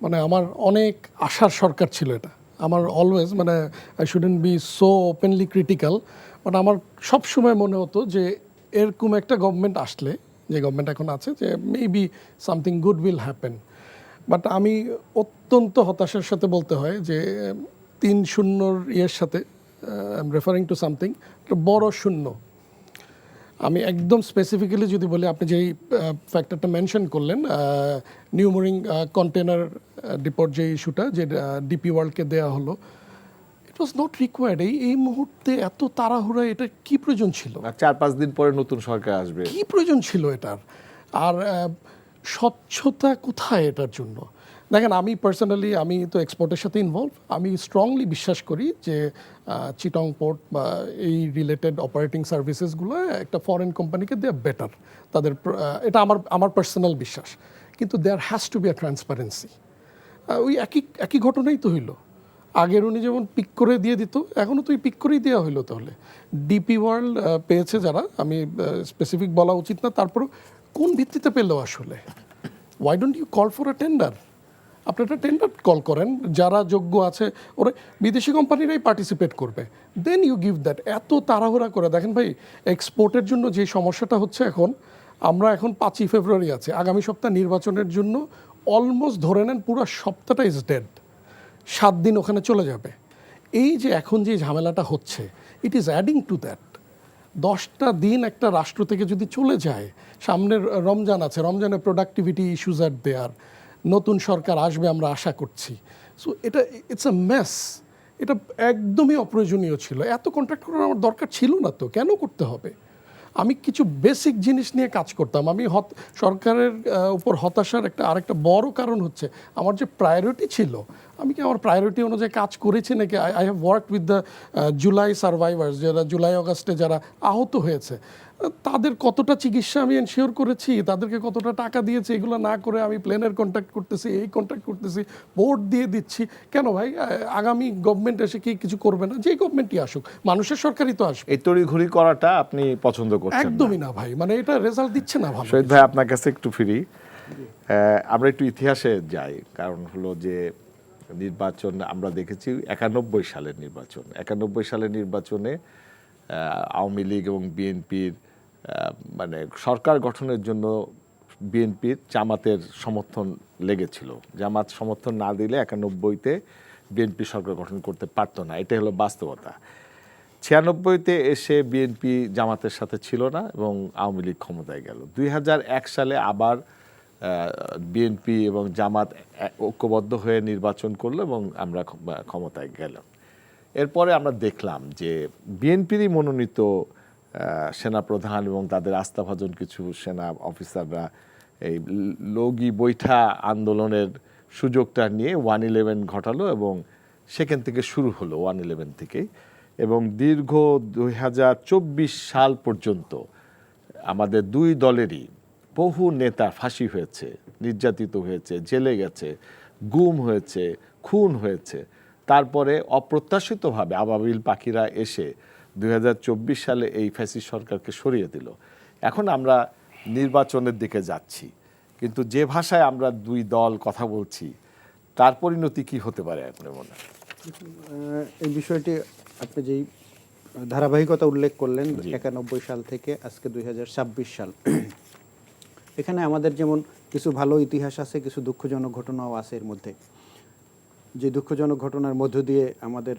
মানে আমার অনেক আশার সরকার ছিল এটা। আমার অলওয়েজ মানে I shouldn't B so openly critical, but আমার সব সময় মনে হতো যে এরকম একটা গভর্নমেন্ট আসলে, যে গভর্নমেন্ট এখন আছে, যে maybe something good will happen. But আমি অত্যন্ত হতাশার সাথে বলতে হয় যে 3-0 ইয়ের সাথে I am referring to something একটা বড় শূন্য। আমি একদম স্পেসিফিক্যালি যদি বলি, আপনি যেই ফ্যাক্টরটা মেনশন করলেন, নিউ মোরিং কন্টেনার ডিপোর যে ইস্যুটা, যে ডিপি ওয়ার্ল্ডকে দেওয়া হলো, ইট ওয়াজ নট রিকোয়ার্ড। এই মুহূর্তে এত তাড়াহুড়া, এটা কি প্রয়োজন ছিল? 4-5 দিন পরে নতুন সরকার আসবে, কি প্রয়োজন ছিল এটার? আর স্বচ্ছতা কোথায় এটার জন্য? দেখেন, আমি পার্সোনালি, আমি তো এক্সপোর্টের সাথে ইনভলভ, আমি স্ট্রংলি বিশ্বাস করি যে চিটং পোর্ট বা এই রিলেটেড অপারেটিং সার্ভিসেসগুলো একটা ফরেন কোম্পানিকে দেওয়া বেটার তাদের, এটা আমার পার্সোনাল বিশ্বাস। কিন্তু there has to be a transparency. ওই একই ঘটনাই তো হইলো। আগের উনি যেমন পিক করে দিয়ে দিত, এখনও তো পিক করেই দেওয়া হইলো। তাহলে ডিপি ওয়ার্ল্ড পেয়েছে যারা, আমি স্পেসিফিক বলা উচিত না, তারপরেও কোন ভিত্তিতে পেলো আসলে? Why don't you call for a tender? আপনি একটা টেন্ডার কল করেন, যারা যোগ্য আছে ওরা বিদেশি কোম্পানিরাই পার্টিসিপেট করবে, দেন ইউ গিভ দ্যাট। এত তাড়াহুড়া করে, দেখেন ভাই, এক্সপোর্টের জন্য যে সমস্যাটা হচ্ছে এখন, আমরা এখন 5ই ফেব্রুয়ারি আছে, আগামী সপ্তাহ নির্বাচনের জন্য অলমোস্ট ধরে নেন পুরো সপ্তাহটা ইজ ডেড, 7 দিন ওখানে চলে যাবে। এই যে এখন যে ঝামেলাটা হচ্ছে, it is adding to that. 10টা দিন একটা রাষ্ট্র থেকে যদি চলে যায়, সামনের রমজান আছে, রমজানের প্রোডাক্টিভিটি ইস্যুজ আর দেয়ার, নতুন সরকার আসবে আমরা আশা করছি। সো এটা ইটস আ মেস। এটা একদমই অপ্রয়োজনীয় ছিল। এত কন্ট্রাক্ট করার আমার দরকার ছিল না তো, কেন করতে হবে? আমি কিছু বেসিক জিনিস নিয়ে কাজ করতাম। আমি সরকারের উপর হতাশার আরেকটা বড় কারণ হচ্ছে আমার যে প্রায়োরিটি ছিল, আমি কি আমার প্রায়োরিটি অনুযায়ী কাজ করেছি নাকি? I have work with the July survivors, যারা জুলাই অগাস্টে যারা আহত হয়েছে, তাদের কতটা চিকিৎসা আমি এনশিওর করেছি, তাদেরকে কতটা টাকা দিয়েছি, এগুলো না করে আমি প্লেনের কন্ট্যাক্ট করতেছি, এই কন্ট্যাক্ট করতেছি, ভোট দিয়ে দিচ্ছি কেন ভাই? আগামী গভর্নমেন্ট এসে কি কিছু করবে না? যেই গভর্নমেন্টই আসুক, মানুষের সরকারই তো আসবে। এই তড়িঘড়ি করাটা আপনি পছন্দ করছেন না? একদমই না ভাই, মানে এটা রেজাল্ট দিচ্ছে না ভালো। শহীদ ভাই, আপনার কাছে একটু ফিরি। আমরা একটু ইতিহাসে যাই, কারণ হলো যে নির্বাচন আমরা দেখেছি 91 সালের নির্বাচন। 91 সালের নির্বাচনে আওয়ামী লীগ এবং বিএনপির মানে সরকার গঠনের জন্য বিএনপির জামাতের সমর্থন লেগেছিল। জামাত সমর্থন না দিলে 91-তে বিএনপি সরকার গঠন করতে পারতো না, এটাই হলো বাস্তবতা। 96-তে এসে বিএনপি জামাতের সাথে ছিল না এবং আওয়ামী লীগ ক্ষমতায় গেল। 2001 সালে আবার বিএনপি এবং জামাত ঐক্যবদ্ধ হয়ে নির্বাচন করলো এবং আমরা ক্ষমতায় গেলাম। এরপরে আমরা দেখলাম যে বিএনপিরই মনোনীত সেনাপ্রধান এবং তাদের আস্থাভাজন কিছু সেনা অফিসাররা এই লগি বৈঠা আন্দোলনের সুযোগটা নিয়ে 111 ঘটালো এবং সেখান থেকে শুরু হলো 111 থেকেই, এবং দীর্ঘ 2024 সাল পর্যন্ত আমাদের দুই দলেরই বহু নেতা ফাঁসি হয়েছে, নির্যাতিত হয়েছে, জেলে গেছে, গুম হয়েছে, খুন হয়েছে। তারপরে অপ্রত্যাশিতভাবে আবাবিল পাখিরা এসে 2024 সালে এই ফ্যাসিস্ট সরকারকে সরিয়ে দিল। এখন আমরা নির্বাচনের দিকে যাচ্ছি, কিন্তু যে ভাষায় আমরা দুই দল কথা বলছি তার পরিণতি কি হতে পারে আপনার মনে হয়? এই বিষয়টি আপনি যেই ধারাবাহিকতা উল্লেখ করলেন 91 সাল থেকে আজকে 2026 সাল, এখানে আমাদের যেমন কিছু ভালো ইতিহাস আছে, কিছু দুঃখজনক ঘটনাও আছে এর মধ্যে। যে দুঃখজনক ঘটনার মধ্য দিয়ে আমাদের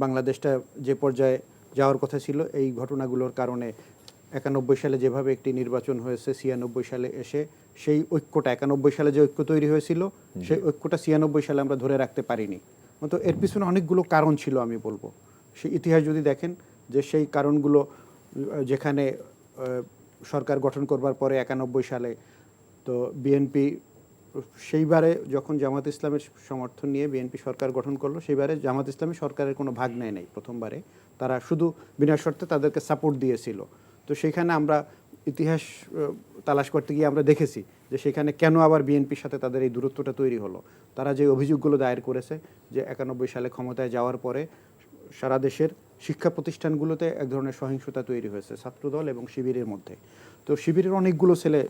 বাংলাদেশটা যে পর্যায়ে যাওয়ার কথা ছিল, এই ঘটনাগুলোর কারণে 91 সালে যেভাবে একটি নির্বাচন হয়েছে, 96 সালে এসে সেই ঐক্যটা, 91 সালে যে ঐক্য তৈরি হয়েছিল সেই ঐক্যটা 96 সালে আমরা ধরে রাখতে পারিনি। তো এর পিছনে অনেকগুলো কারণ ছিল আমি বলবো। সেই ইতিহাস যদি দেখেন যে সেই কারণগুলো, যেখানে সরকার গঠন করবার পরে 91 সালে তো বিএনপি সেইবারে যখন জামাত ইসলামের সমর্থন নিয়ে বিএনপি সরকার গঠন করলো, সেইবারে জামাত ইসলামী সরকারের কোনো ভাগ নেয় নাই। প্রথমবারে তারা শুধু বিনা শর্তে তাদেরকে সাপোর্ট দিয়েছিল। তো সেখানে আমরা ইতিহাস তালাশ করতে গিয়ে আমরা দেখেছি যে সেখানে কেন আবার বিএনপির সাথে তাদের এই দূরত্বটা তৈরি হলো। তারা যে অভিযোগগুলো দায়ের করেছে যে 91 সালে ক্ষমতায় যাওয়ার পরে সারা দেশের শিক্ষা প্রতিষ্ঠানগুলোতে এক ধরনের সহিংসতা তৈরি হয়েছে ছাত্রদল এবং শিবিরের মধ্যে। তো শিবিরের অনেকগুলো ছেলে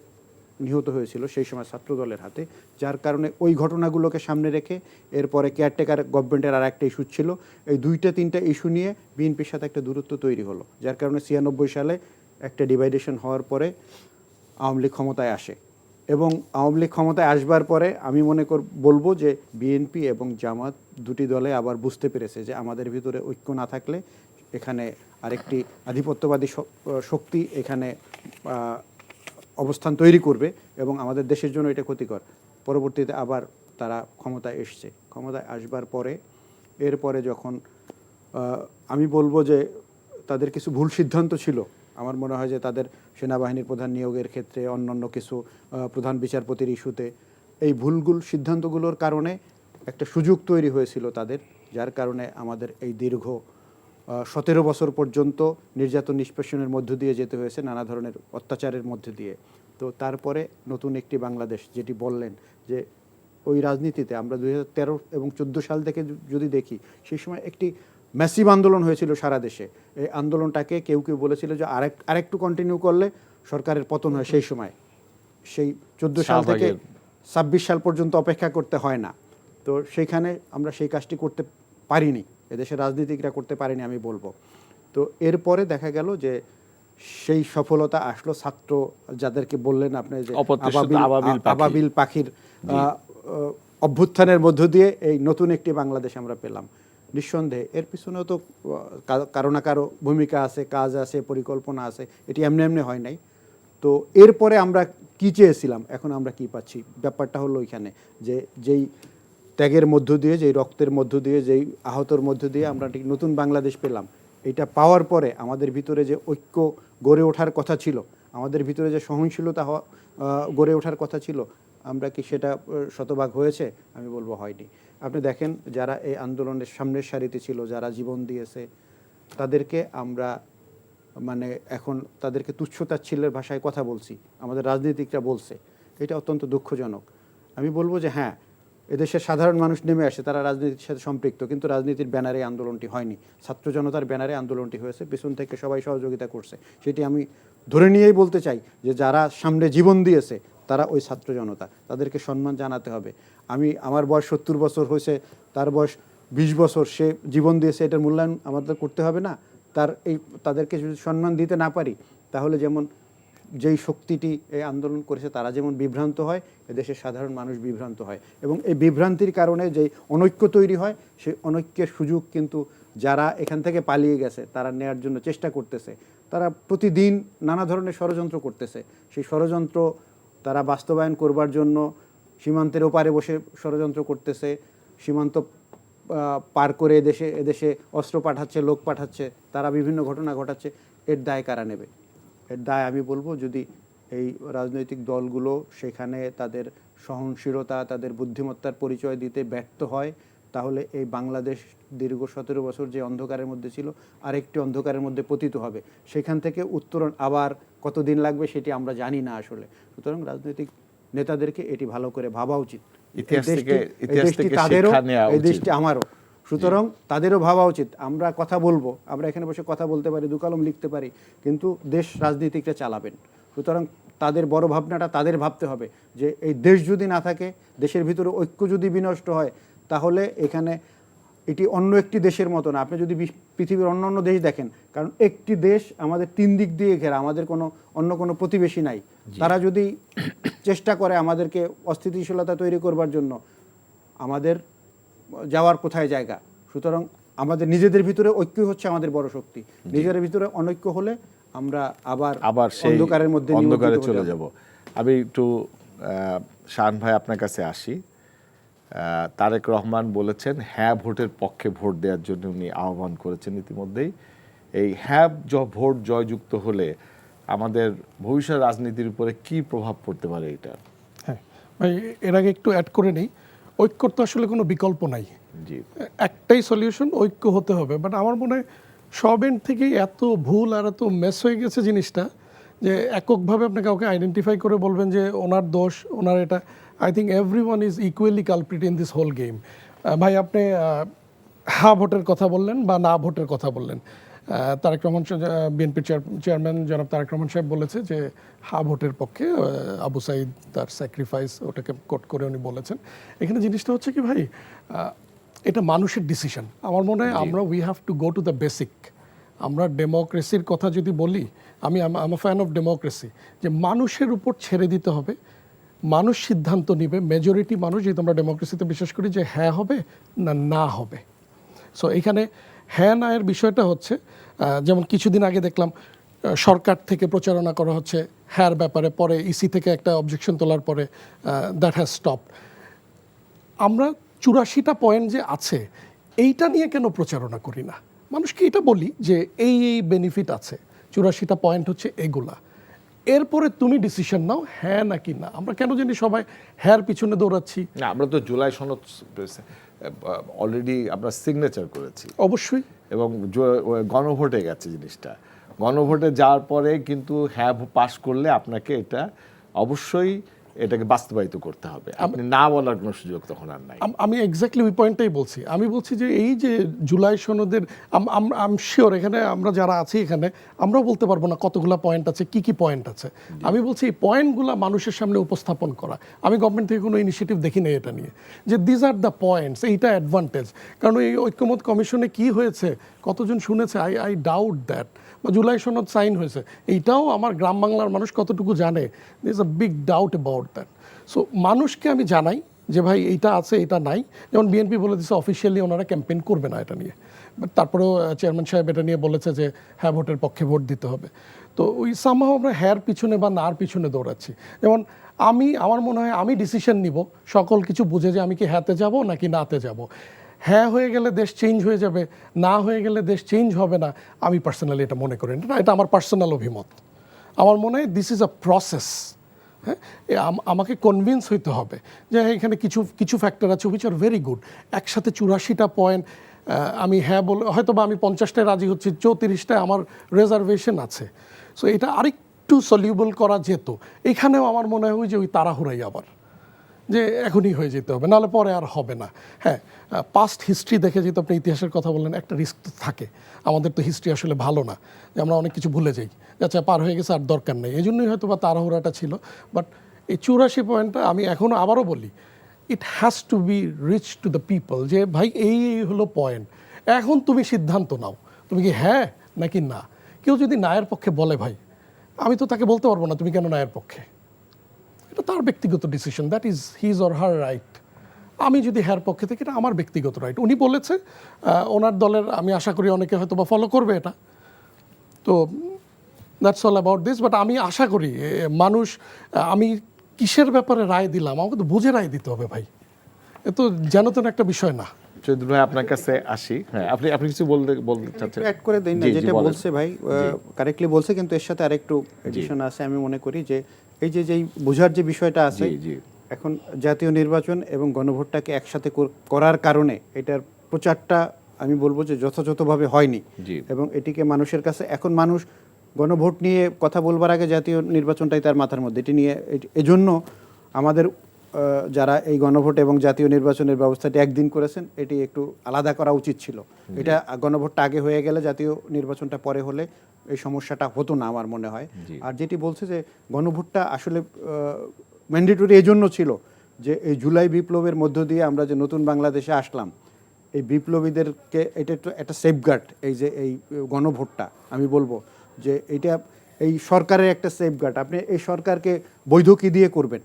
নিহত হয়েছিল সেই সময় ছাত্রদলের হাতে, যার কারণে ওই ঘটনাগুলোকে সামনে রেখে এরপরে কেয়ারটেকার গভর্নমেন্টের আর একটা ইস্যু ছিল, এই দুইটা তিনটা ইস্যু নিয়ে বিএনপির সাথে একটা দূরত্ব তৈরি হলো, যার কারণে 96 সালে একটা ডিভাইডেশন হওয়ার পরে আওয়ামী লীগ ক্ষমতায় আসে। এবং আওয়ামী লীগ ক্ষমতায় আসবার পরে আমি বলবো যে বিএনপি এবং জামাত দুটি দলে আবার বুঝতে পেরেছে যে আমাদের ভিতরে ঐক্য না থাকলে এখানে আরেকটি আধিপত্যবাদী শক্তি এখানে অবস্থান তৈরি করবে এবং আমাদের দেশের জন্য এটা ক্ষতিকর। পরবর্তীতে আবার তারা ক্ষমতায় এসছে। ক্ষমতায় আসবার পরে এরপরে যখন আমি বলবো যে তাদের কিছু ভুল সিদ্ধান্ত ছিল, আমার মনে হয় যে তাদের সেনাবাহিনীর প্রধান নিয়োগের ক্ষেত্রে, অন্যান্য কিছু প্রধান বিচারপতির ইস্যুতে এই ভুলগুলো সিদ্ধান্তগুলোর কারণে একটা সুযোগ তৈরি হয়েছিল তাদের, যার কারণে আমাদের এই দীর্ঘ 17 বছর পর্যন্ত নির্যাতন নিষ্পেষণের মধ্য দিয়ে যেতে হয়েছে, নানা ধরনের অত্যাচারের মধ্যে দিয়ে। তো তারপরে নতুন একটি বাংলাদেশ, যেটি বললেন যে ওই রাজনীতিতে আমরা 2013 এবং 14 সাল থেকে যদি দেখি, সেই সময় একটি ম্যাসিভ আন্দোলন হয়েছিল সারা দেশে। এই আন্দোলনটাকে কেউ কেউ বলেছিল যে আরেকটু কন্টিনিউ করলে সরকারের পতন হয়। সেই সময় সেই 14 সাল থেকে 26 সাল পর্যন্ত অপেক্ষা করতে হয় না। তো সেইখানে আমরা সেই কাজটি করতে পারিনি, এদেশের রাজনীতিকরা করতে পারেনি আমি বলবো। তো এরপরে দেখা গেল যে সেই সফলতা আসলো ছাত্র, যাদেরকে বললেন আপনি যে আবাবিল পাখির অভ্যুত্থানের মধ্য দিয়ে এই নতুন একটি বাংলাদেশ আমরা পেলাম। নিঃসন্দেহে এর পিছনেও তো কারো না কারো ভূমিকা আছে, কাজ আছে, পরিকল্পনা আছে, এটি এমনি এমনি হয় নাই। তো এরপরে আমরা কি চেয়েছিলাম, এখন আমরা কি পাচ্ছি, ব্যাপারটা হলো ওইখানে যে যেই ত্যাগের মধ্য দিয়ে, যেই রক্তের মধ্য দিয়ে, যেই আহতর মধ্য দিয়ে আমরা ঠিক নতুন বাংলাদেশ পেলাম। এটা পাওয়ার পরে আমাদের ভিতরে যে ঐক্য গড়ে ওঠার কথা ছিল, আমাদের ভিতরে যে সহনশীলতা গড়ে ওঠার কথা ছিল, আমরা কি সেটা শতভাগ হয়েছে? আমি বলবো হয়নি। আপনি দেখেন যারা এই আন্দোলনের সামনের সারিতে ছিল, যারা জীবন দিয়েছে, তাদেরকে আমরা মানে এখন তাদেরকে তুচ্ছ-তাচ্ছিল্যের ভাষায় কথা বলছি, আমাদের রাজনীতিকরা বলছে। এটা অত্যন্ত দুঃখজনক। আমি বলবো যে হ্যাঁ, এদেশের সাধারণ মানুষ নেমে আসে, তারা রাজনীতির সাথে সম্পৃক্ত, কিন্তু রাজনীতির ব্যানারে আন্দোলনটি হয়নি, ছাত্র জনতার ব্যানারে আন্দোলনটি হয়েছে, পেছন থেকে সবাই সহযোগিতা করছে। সেটি আমি ধরে নিয়েই বলতে চাই যে যারা সামনে জীবন দিয়েছে তারা ওই ছাত্র জনতা, তাদেরকে সম্মান জানাতে হবে। আমার বয়স 70 বছর হয়েছে, তার বয়স 20 বছর, সে জীবন দিয়েছে, এটার মূল্যায়ন আমাদের করতে হবে না? তাদেরকে যদি সম্মান দিতে না পারি, তাহলে যেমন যেই শক্তিটি এই আন্দোলন করেছে তারা যেমন বিভ্রান্ত হয়, এদেশের সাধারণ মানুষ বিভ্রান্ত হয়, এবং এই বিভ্রান্তির কারণে যেই অনৈক্য তৈরি হয়, সেই অনৈক্যের সুযোগ কিন্তু যারা এখান থেকে পালিয়ে গেছে তারা নেয়ার জন্য চেষ্টা করতেছে। তারা প্রতিদিন নানা ধরনের ষড়যন্ত্র করতেছে। সেই ষড়যন্ত্র তারা বাস্তবায়ন করবার জন্য সীমান্তের ওপারে বসে ষড়যন্ত্র করতেছে, সীমান্ত পার করে এদেশে অস্ত্র পাঠাচ্ছে, লোক পাঠাচ্ছে, তারা বিভিন্ন ঘটনা ঘটাচ্ছে। এর দায় কারা নেবে? এর দায় আমি বলবো, যদি এই রাজনৈতিক দলগুলো সেখানে তাদের সহনশীলতা, তাদের বুদ্ধিমত্তার পরিচয় দিতে ব্যর্থ হয়, তাহলে এই বাংলাদেশ দীর্ঘ 17 বছর যে অন্ধকারের মধ্যে ছিল আরেকটি অন্ধকারের মধ্যে পতিত হবে। সেখান থেকে উত্তরণ আবার কতদিন লাগবে সেটি আমরা জানি না আসলে। সুতরাং রাজনৈতিক নেতাদেরকে এটি ভালো করে ভাবা উচিত। এই দেশটি তাদেরও, এই দেশটি আমারও। সুতরাং তাদেরও ভাবা উচিত। আমরা কথা বলবো, আমরা এখানে বসে কথা বলতে পারি, দু কলম লিখতে পারি, কিন্তু দেশ রাজনীতিকরা চালাবেন। সুতরাং তাদের বড় ভাবনাটা তাদের ভাবতে হবে যে এই দেশ যদি না থাকে, দেশের ভিতরে ঐক্য যদি বিনষ্ট হয়, তাহলে এখানে এটি অন্য একটি দেশের মতো না। আপনি যদি পৃথিবীর অন্য দেশ দেখেন, কারণ একটি দেশ আমাদের 3 দিক দিয়ে ঘেরা, আমাদের অন্য কোনো প্রতিবেশী নাই। তারা যদি চেষ্টা করে আমাদেরকে অস্থিতিশীলতা তৈরি করবার জন্য, আমাদের যাওয়ার কোথায় জায়গা? সুতরাং আমাদের নিজেদের ভিতরে ঐক্য হচ্ছে আমাদের বড় শক্তি। নিজেদের ভিতরে অনৈক্য হলে আমরা আবার সেই অন্ধকারের মধ্যে চলে যাব। আমি একটু শাহান ভাই আপনার কাছে আসি। তারেক রহমান বলেছেন হ্যাঁ ভোটের পক্ষে ভোট দেওয়ার জন্য উনি আহ্বান করেছেন ইতিমধ্যেই। এই হ্যাঁ ভোট জয়যুক্ত হলে আমাদের ভবিষ্যৎ রাজনীতির উপরে কি প্রভাব পড়তে পারে এটা? হ্যাঁ ভাই, এর আগে একটু অ্যাড করে নেই, ঐক্যর তো আসলে কোনো বিকল্প নাই। জি, একটাই সলিউশন, ঐক্য হতে হবে। বাট আমার মনে হয় সব এন্ড থেকেই এত ভুল আর এত মেস হয়ে গেছে জিনিসটা, যে এককভাবে আপনি কাউকে আইডেন্টিফাই করে বলবেন যে ওনার দোষ, ওনার এটা। I think everyone is equally culprit in this whole game. ভাই আপনি হ্যাঁ ভোটের কথা বললেন বা না ভোটের কথা বললেন। তারেক রহমান, বিএনপির চেয়ারম্যান জনাব তারেক রহমান সাহেব বলেছে যে হ্যাঁ ভোটের পক্ষে, আবু সাইদ তার স্যাক্রিফাইস, ওটাকে কোট করে উনি বলেছেন। এখানে জিনিসটা হচ্ছে কি ভাই, এটা মানুষের ডিসিশন। আমার মনে হয় আমরা we have to go to the basic. আমরা ডেমোক্রেসির কথা যদি বলি, আমি ফ্যান অফ ডেমোক্রেসি, যে মানুষের উপর ছেড়ে দিতে হবে, মানুষ সিদ্ধান্ত নিবে। মেজরিটি মানুষ, যেহেতু আমরা ডেমোক্রেসিতে বিশ্বাস করি, যে হ্যাঁ হবে না না হবে। সো এখানে হ্যাঁ না এর বিষয়টা হচ্ছে, যেমন কিছুদিন আগে দেখলাম সরকার থেকে প্রচারণা করা হচ্ছে হ্যাঁর ব্যাপারে, পরে ইসি থেকে একটা অবজেকশন তোলার পরে দ্যাট হ্যাজ স্টপ। আমরা 84টা পয়েন্ট যে আছে এইটা নিয়ে কেন প্রচারণা করি না? মানুষকে এটা বলি যে এই বেনিফিট আছে, 84টা পয়েন্ট হচ্ছে এগুলা, এরপরে তুমি ডিসিশন নাও হ্যাঁ নাকি না। আমরা কেন জানি সবাই হ্যাঁর পিছনে দৌড়াচ্ছি? না, আমরা তো জুলাই সনদ অলরেডি আমরা সিগনেচার করেছি অবশ্যই, এবং গণভোটে গেছে জিনিসটা। গণভোটে যাওয়ার পরে কিন্তু হ্যাঁ পাস করলে আপনাকে এটা অবশ্যই এটাকে বাস্তবায়িত করতে হবে, আপনি না বলার কোনো সুযোগ তখন আর নাই। আমি এক্স্যাক্টলি ওই পয়েন্টটাই বলছি। আমি বলছি যে এই যে জুলাই সনদের, আম শিওর এখানে আমরা যারা আছি এখানে আমরাও বলতে পারবো না কতগুলো পয়েন্ট আছে, কি কি পয়েন্ট আছে। আমি বলছি এই পয়েন্টগুলো মানুষের সামনে উপস্থাপন করা। আমি গভর্নমেন্ট থেকে কোনো ইনিশিয়েটিভ দেখি না এটা নিয়ে, যে দিস আর দ্য পয়েন্টস, এইটা অ্যাডভান্টেজ। কারণ এই ঐক্যমত কমিশনে কি হয়েছে, কতজন শুনেছে? I doubt that. বা জুলাই সনদ সাইন হয়েছে, এইটাও আমার গ্রাম বাংলার মানুষ কতটুকু জানে? There is a big doubt about that. So মানুষকে আমি জানাই যে ভাই এইটা আছে, এটা নাই। যেমন বিএনপি বলে দিচ্ছে অফিসিয়ালি ওনারা ক্যাম্পেইন করবে না এটা নিয়ে, বাট তারপরেও চেয়ারম্যান সাহেব এটা নিয়ে বলেছে যে হ্যাঁ ভোটের পক্ষে ভোট দিতে হবে। তো ওই সামহাও আমরা হ্যার পিছনে বা নার পিছনে দৌড়াচ্ছি। যেমন আমার মনে হয় আমি ডিসিশন নিব সকল কিছু বুঝে, যে আমি কি হ্যাঁতে যাব নাকি নাতে যাব। হ্যাঁ হয়ে গেলে দেশ চেঞ্জ হয়ে যাবে, না হয়ে গেলে দেশ চেঞ্জ হবে না। আমি পার্সোনালি এটা মনে করি না, এটা আমার পার্সোনাল অভিমত। আমার মনে হয় দিস ইজ আ প্রসেস। হ্যাঁ, আমাকে কনভিন্স হইতে হবে যে এখানে কিছু কিছু ফ্যাক্টর আছে উইচ আর ভেরি গুড। একসাথে 84টা পয়েন্ট আমি হ্যাঁ বলে হয়তো বা আমি 50টায় রাজি হচ্ছি, 34টায় আমার রেজার্ভেশন আছে। সো এটা আরেকটু সলিউবল করা যেত। এখানেও আমার মনে হয় যে ওই তাড়াহুড়াই আবার যে এখনই হয়ে যেতে হবে, নাহলে পরে আর হবে না। হ্যাঁ, পাস্ট হিস্ট্রি দেখে যেহেতু আপনি ইতিহাসের কথা বললেন, একটা রিস্ক তো থাকে। আমাদের তো হিস্ট্রি আসলে ভালো না, যে আমরা অনেক কিছু ভুলে যাই, আচ্ছা পার হয়ে গেছে আর দরকার নেই, এই জন্যই হয়তো বা তাড়াহুড়াটা ছিল। বাট এই 84 পয়েন্টটা আমি এখনও আবারও বলি, it has to be reach to the people, যে ভাই এই হলো পয়েন্ট, এখন তুমি সিদ্ধান্ত নাও, তুমি কি হ্যাঁ নাকি না। কেউ যদি নায়ের পক্ষে বলে ভাই, আমি তো তাকে বলতে পারবো না তুমি কেন নায়ের পক্ষে, এটা তার ব্যক্তিগত decision, that is his or her right. আমি যদি হ্যার পক্ষে থেকে, এটা আমার ব্যক্তিগত রাইট। উনি বলেছে, ওনার দলের আমি আশা করি অনেকে হয়তো বা ফলো করবে এটা। তো that's all about this. But আমি আশা করি মানুষ, আমি কিসের ব্যাপারে রায় দিলাম, আমাকে তো বুঝে রায় দিতে হবে ভাই, এ তো যেন তেন একটা বিষয় না। শহীদুল ভাই আপনার কাছে আসি। হ্যাঁ, আপনি কিছু বলতে চাচ্ছেন? অ্যাড করে দেই না, জি, জি, যেটা বলেন। বলছে ভাই কারেক্টলি বলছে, কিন্তু এর সাথে আরেকটু এডিশন আছে। আমি মনে করি যে এই যে যেই বোঝার যে বিষয়টা আছে, জি, জি। এখন জাতীয় নির্বাচন এবং গণভোটটাকে একসাথে করার কারণে এটার প্রচারটা আমি বলবো যে যথাযথভাবে হয়নি। জি। এবং এটিকে মানুষের কাছে, এখন মানুষ গণভোট নিয়ে কথা বলবার আগে জাতীয় নির্বাচনটাই তার মাথার মধ্যে, এটি নিয়ে এজন্য আমাদের যারা এই গণভোট এবং জাতীয় নির্বাচনের ব্যবস্থাটি একদিন করেছেন, এটি একটু আলাদা করা উচিত ছিল। এটা গণভোটটা আগে হয়ে গেলে জাতীয় নির্বাচনটা পরে হলে এই সমস্যাটা হতো না আমার মনে হয়। আর যেটি বলছে যে গণভোটটা আসলে ম্যান্ডেটরি এজন্য ছিল যে এই জুলাই বিপ্লবের মধ্য দিয়ে আমরা যে নতুন বাংলাদেশে আসলাম, এই বিপ্লবীদেরকে এটা একটু একটা সেফগার্ড, এই যে এই গণভোটটা আমি বলবো যে এটা এই সরকারের একটা সেফগার্ড। আপনি এই সরকারকে বৈধ কী দিয়ে করবেন?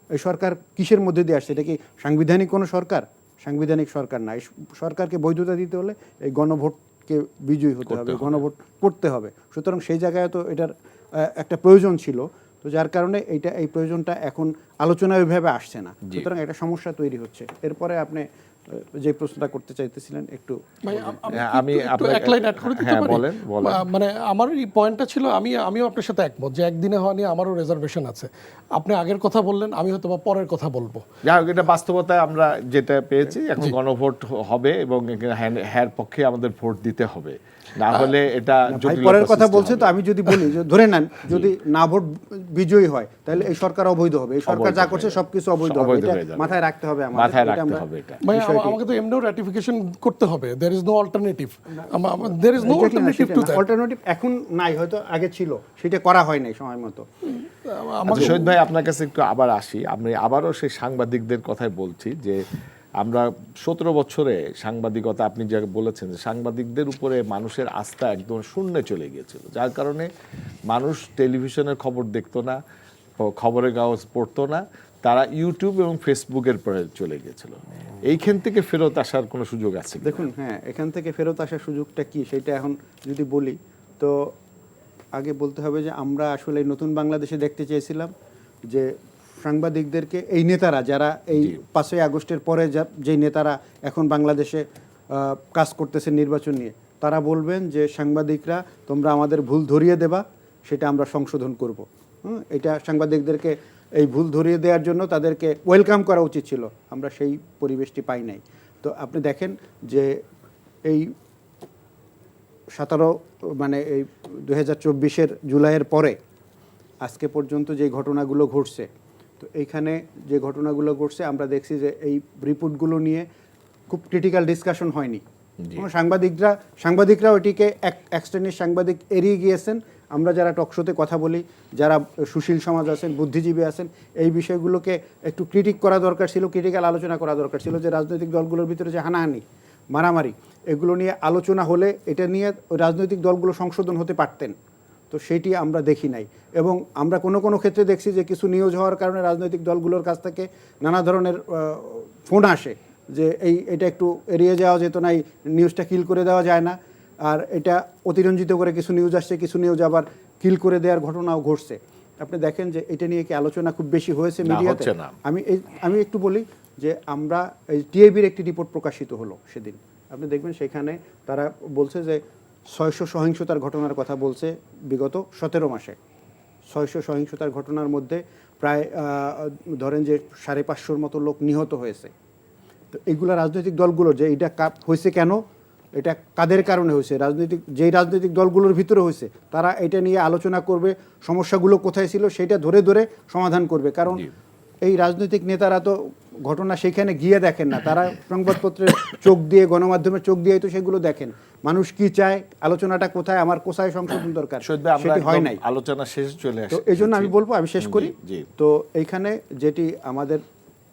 এই সরকার কিসের মধ্যে দিয়ে আসছে? এটা কি সাংবিধানিক কোনো সরকার? সাংবিধানিক সরকার না। এই সরকারকে বৈধতা দিতে হলে এই গণভোটকে বিজয়ী হতে হবে, গণভোট করতে হবে। সুতরাং সেই জায়গায় তো এটার একটা প্রয়োজন ছিল। তো যার কারণে এই প্রয়োজনটা এখন আলোচনা ওইভাবে আসছে না, সুতরাং একটা সমস্যা তৈরি হচ্ছে। এরপরে আপনি যে প্রশ্নটা করতে চাইতেছিলেন একটু ভাই, আমি একটু এক লাইন অ্যাড করে দিতে হ্যাঁ, পারি? বলেন। মানে আমার এই পয়েন্টটা ছিল, আমিও আপনার সাথে একমত যে একদিনে হওয়া নিয়ে আমারও রেজার্ভেশন আছে। আপনি আগের কথা বললেন, আমি হয়তো বা পরের কথা বলবো। যাই হোক, এটা বাস্তবতায় আমরা যেটা পেয়েছি, এখন গণভোট হবে এবং হ্যার পক্ষে আমাদের ভোট দিতে হবে, না হলে এটা ভাই পরের কথা বলছে। তো আমি যদি বলি যে ধরে নেন যদি না ভোট বিজয়ী হয়, তাহলে এই সরকার অবৈধ হবে, এই সরকার যা করছে সবকিছু অবৈধ হবে। এটা মাথায় রাখতে হবে আমাদের, মাথায় রাখতে হবে এটা। ভাই আমাকে তো এমনিও রাটিফিকেশন করতে হবে, there is no alternative, there is no alternative to that. Alternative এখন নাই, হয়তো আগে ছিল, সেটা করা হয় নাই সময় মতো। আচ্ছা শহীদ ভাই, আপনার কাছে একটু আবার আসি। আমি আবারও সেই সাংবাদিকদের কথাই বলছি যে আমরা 17 বছরে সাংবাদিকতা, আপনি যা বলেছেন যে সাংবাদিকদের উপরে মানুষের আস্থা একদম শূন্যে চলে গিয়েছিল, যার কারণে মানুষ টেলিভিশনের খবর দেখতো না, খবরের কাগজ পড়তো না, তারা ইউটিউব এবং ফেসবুকের পরে চলে গিয়েছিল। এইখান থেকে ফেরত আসার কোনো সুযোগ আছে? দেখুন, হ্যাঁ, এখান থেকে ফেরত আসার সুযোগটা কি সেটা এখন যদি বলি, তো আগে বলতে হবে যে আমরা আসলে নতুন বাংলাদেশে দেখতে চেয়েছিলাম যে সাংবাদিকদেরকে, এই নেতারা যারা এই 5ই আগস্টের পরে যে নেতারা এখন বাংলাদেশে কাজ করতেছে নির্বাচন নিয়ে, তারা বলবেন যে সাংবাদিকরা তোমরা আমাদের ভুল ধরিয়ে দেবা, সেটা আমরা সংশোধন করব। এটা সাংবাদিকদেরকে এই ভুল ধরিয়ে দেওয়ার জন্য তাদেরকে ওয়েলকাম করা উচিত ছিল। আমরা সেই পরিবেশটি পাই নাই। তো আপনি দেখেন যে এই 17 মানে এই 2024-এর জুলাইয়ের পরে আজকে পর্যন্ত যে ঘটনাগুলো ঘটছে, তো এইখানে যে ঘটনাগুলো ঘটছে আমরা দেখছি যে এই রিপোর্টগুলো নিয়ে খুব ক্রিটিক্যাল ডিসকাশন হয়নি। সাংবাদিকরাও এটিকে এক শ্রেণীর সাংবাদিক এড়িয়ে গিয়েছেন। আমরা যারা টকশোতে কথা বলি, যারা সুশীল সমাজ আছেন, বুদ্ধিজীবী আছেন, এই বিষয়গুলোকে একটু ক্রিটিক করা দরকার ছিল, ক্রিটিক্যাল আলোচনা করা দরকার ছিল, যে রাজনৈতিক দলগুলোর ভিতরে যে হানাহানি, মারামারি, এগুলো নিয়ে আলোচনা হলে এটা নিয়ে রাজনৈতিক দলগুলো সংশোধন হতে পারতেন। তো সেটি আমরা দেখি নাই। এবং আমরা কোনো ক্ষেত্রে দেখছি যে কিছু নিউজ হওয়ার কারণে রাজনৈতিক দলগুলোর কাছ থেকে নানা ধরনের ফোন আসে যে এটা একটু এড়িয়ে যাওয়া যেত না, এই নিউজটা কিল করে দেওয়া যায় না। আর এটা অতিরঞ্জিত করে কিছু নিউজ আসছে, কিছু নিউজ আবার কিল করে দেওয়ার ঘটনাও ঘটছে। আপনি দেখেন যে এটা নিয়ে কি আলোচনা খুব বেশি হয়েছে মিডিয়াতে? আমি একটু বলি যে আমরা এই টিআইবির একটি রিপোর্ট প্রকাশিত হলো সেদিন, আপনি দেখবেন সেখানে তারা বলছে যে 600 সহিংসতার ঘটনার কথা বলছে বিগত 17 মাসে। 600 সহিংসতার ঘটনার মধ্যে প্রায় ধরেন যে 550 মতো লোক নিহত হয়েছে। তো এইগুলা রাজনৈতিক দলগুলোর যে এটা হয়েছে কেন, এটা কাদের কারণে হয়েছে, যেই রাজনৈতিক দলগুলোর ভিতরে হয়েছে তারা এটা নিয়ে আলোচনা করবে, সমস্যাগুলো কোথায় ছিল সেটা ধরে ধরে সমাধান করবে। কারণ এই রাজনৈতিক নেতারা তো ঘটনা সেখানে গিয়ে দেখেন না, তারা সংবাদপত্রের চোখ দিয়ে, গণমাধ্যমের চোখ দিয়ে তো সেগুলো দেখেন। মানুষ কি চায়, আলোচনাটা কোথায়, আমার কোথায় সংশোধন দরকার, সেটি হয় নাই। আলোচনা শেষে চলে আসে। তো এই জন্য আমি বলবো, আমি শেষ করি। তো এইখানে যেটি আমাদের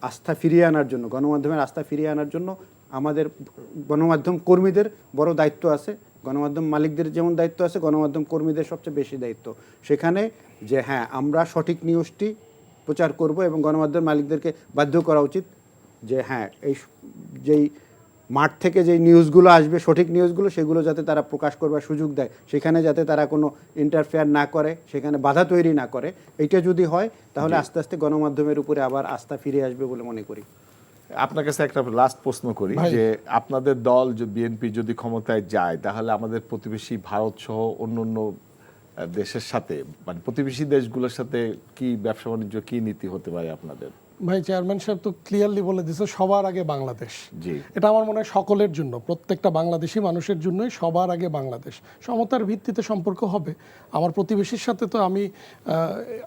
আস্থা ফিরিয়ে আনার জন্য, গণমাধ্যমের আস্থা ফিরিয়ে আনার জন্য আমাদের গণমাধ্যম কর্মীদের বড় দায়িত্ব আছে। গণমাধ্যম মালিকদের যেমন দায়িত্ব আছে, গণমাধ্যম কর্মীদের সবচেয়ে বেশি দায়িত্ব সেখানে, যে হ্যাঁ আমরা সঠিক নিউজটি প্রচার করব এবং গণমাধ্যম মালিকদেরকে বাধ্য করা উচিত যে হ্যাঁ এই যেই মাঠ থেকে যেই নিউজগুলো আসবে, সঠিক নিউজগুলো, সেগুলো যাতে তারা প্রকাশ করবার সুযোগ দেয়, সেখানে যাতে তারা কোনো ইন্টারফেয়ার না করে, সেখানে বাধা তৈরি না করে। এইটা যদি হয় তাহলে আস্তে আস্তে গণমাধ্যমের উপরে আবার আস্থা ফিরে আসবে বলে মনে করি। আপনার কাছে একটা লাস্ট প্রশ্ন করি যে আপনাদের দল বিএনপি যদি ক্ষমতায় যায় তাহলে আমাদের প্রতিবেশী ভারত সহ অন্য দেশের সাথে, মানে প্রতিবেশী দেশগুলোর সাথে কি ব্যবসা বাণিজ্য, কি নীতি হতে পারে আপনাদের? ভাই, চেয়ারম্যান সাহেব তো ক্লিয়ারলি বলে দিয়েছে সবার আগে বাংলাদেশ। জি, এটা আমার মনে হয় সকলের জন্য, প্রত্যেকটা বাংলাদেশি মানুষের জন্যই সবার আগে বাংলাদেশ। সমতার ভিত্তিতে সম্পর্ক হবে। আমার প্রতিবেশীর সাথে তো আমি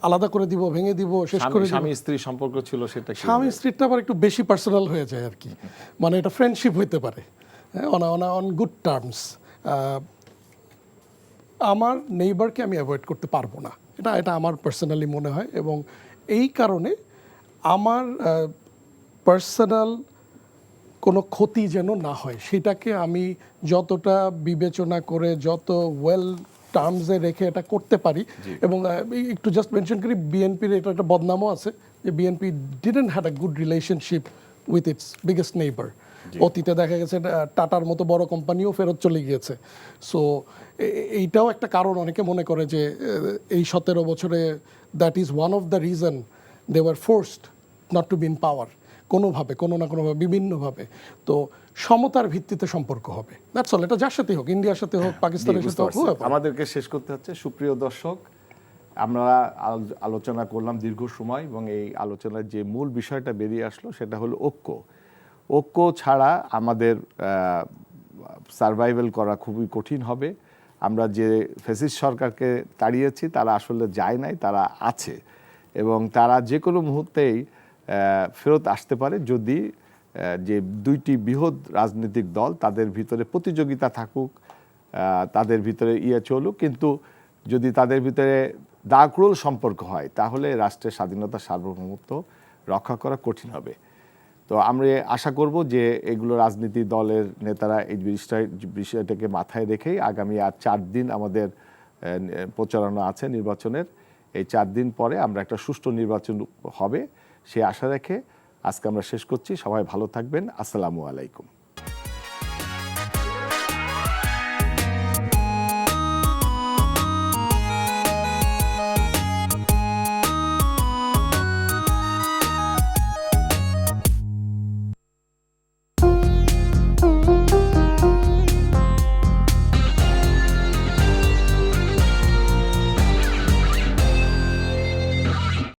আলাদা করে দিব, ভেঙে দিব, শেষ করে দিব। স্বামী স্ত্রী সম্পর্ক ছিল, সেটা স্বামী স্ত্রীটা আবার একটু বেশি পার্সোনাল হয়ে যায় আর কি, মানে এটা ফ্রেন্ডশিপ হইতে পারে অন গুড টার্মস। আমার নেইবারকে আমি অ্যাভয়েড করতে পারবো না, এটা আমার পার্সোনালি মনে হয়। এবং এই কারণে আমার পার্সোনাল কোনো ক্ষতি যেন না হয় সেটাকে আমি যতটা বিবেচনা করে, যত ওয়েল টার্মসে রেখে এটা করতে পারি। এবং একটু জাস্ট মেনশন করি, বিএনপির এটা একটা বদনামও আছে যে BNP didn't had a good relationship with its biggest neighbour. অতীতে দেখা গেছে টাটার মতো বড় কোম্পানিও ফেরত চলে গিয়েছে। সো এইটাও একটা কারণ, অনেকে মনে করে যে এই 17 বছরে that is one of the reason they were forced not to be in power, কোনোভাবে, কোনো না কোনোভাবে, বিভিন্নভাবে। তো সমতার ভিত্তিতে সম্পর্ক হবে, দ্যাটস অল। এটা যার সাথে হোক, ইন্ডিয়ার সাথে হোক, পাকিস্তানের সাথে হোক। আমাদেরকে শেষ করতে হচ্ছে। সুপ্রিয় দর্শক, আমরা আলোচনা করলাম দীর্ঘ সময় এবং এই আলোচনার যে মূল বিষয়টা বেরিয়ে আসলো সেটা হলো ঐক্য ছাড়া আমাদের সারভাইভাল করা খুবই কঠিন হবে। আমরা যে ফ্যাসিস্ট সরকারকে তাড়িয়েছি তারা আসলে যায় নাই, তারা আছে এবং তারা যে কোনো মুহূর্তেই ফেরত আসতে পারে যদি যে দুইটি বৃহৎ রাজনৈতিক দল তাদের ভিতরে প্রতিযোগিতা থাকুক, তাদের ভিতরে চলুক, কিন্তু যদি তাদের ভিতরে দাগরোল সম্পর্ক হয় তাহলে রাষ্ট্রের স্বাধীনতা, সার্বভৌমত্ব রক্ষা করা কঠিন হবে। তো আমরা আশা করব যে এগুলো রাজনীতি দলের নেতারা এই বিষয়টাকে মাথায় রেখেই আগামী আর 4 দিন আমাদের প্রচারণা আছে নির্বাচনের, এই 4 দিন পরে আমরা একটা সুষ্ঠু নির্বাচন হবে সেই আশা রেখে আজকে আমরা শেষ করছি। সবাই ভালো থাকবেন। আসসালামু আলাইকুম।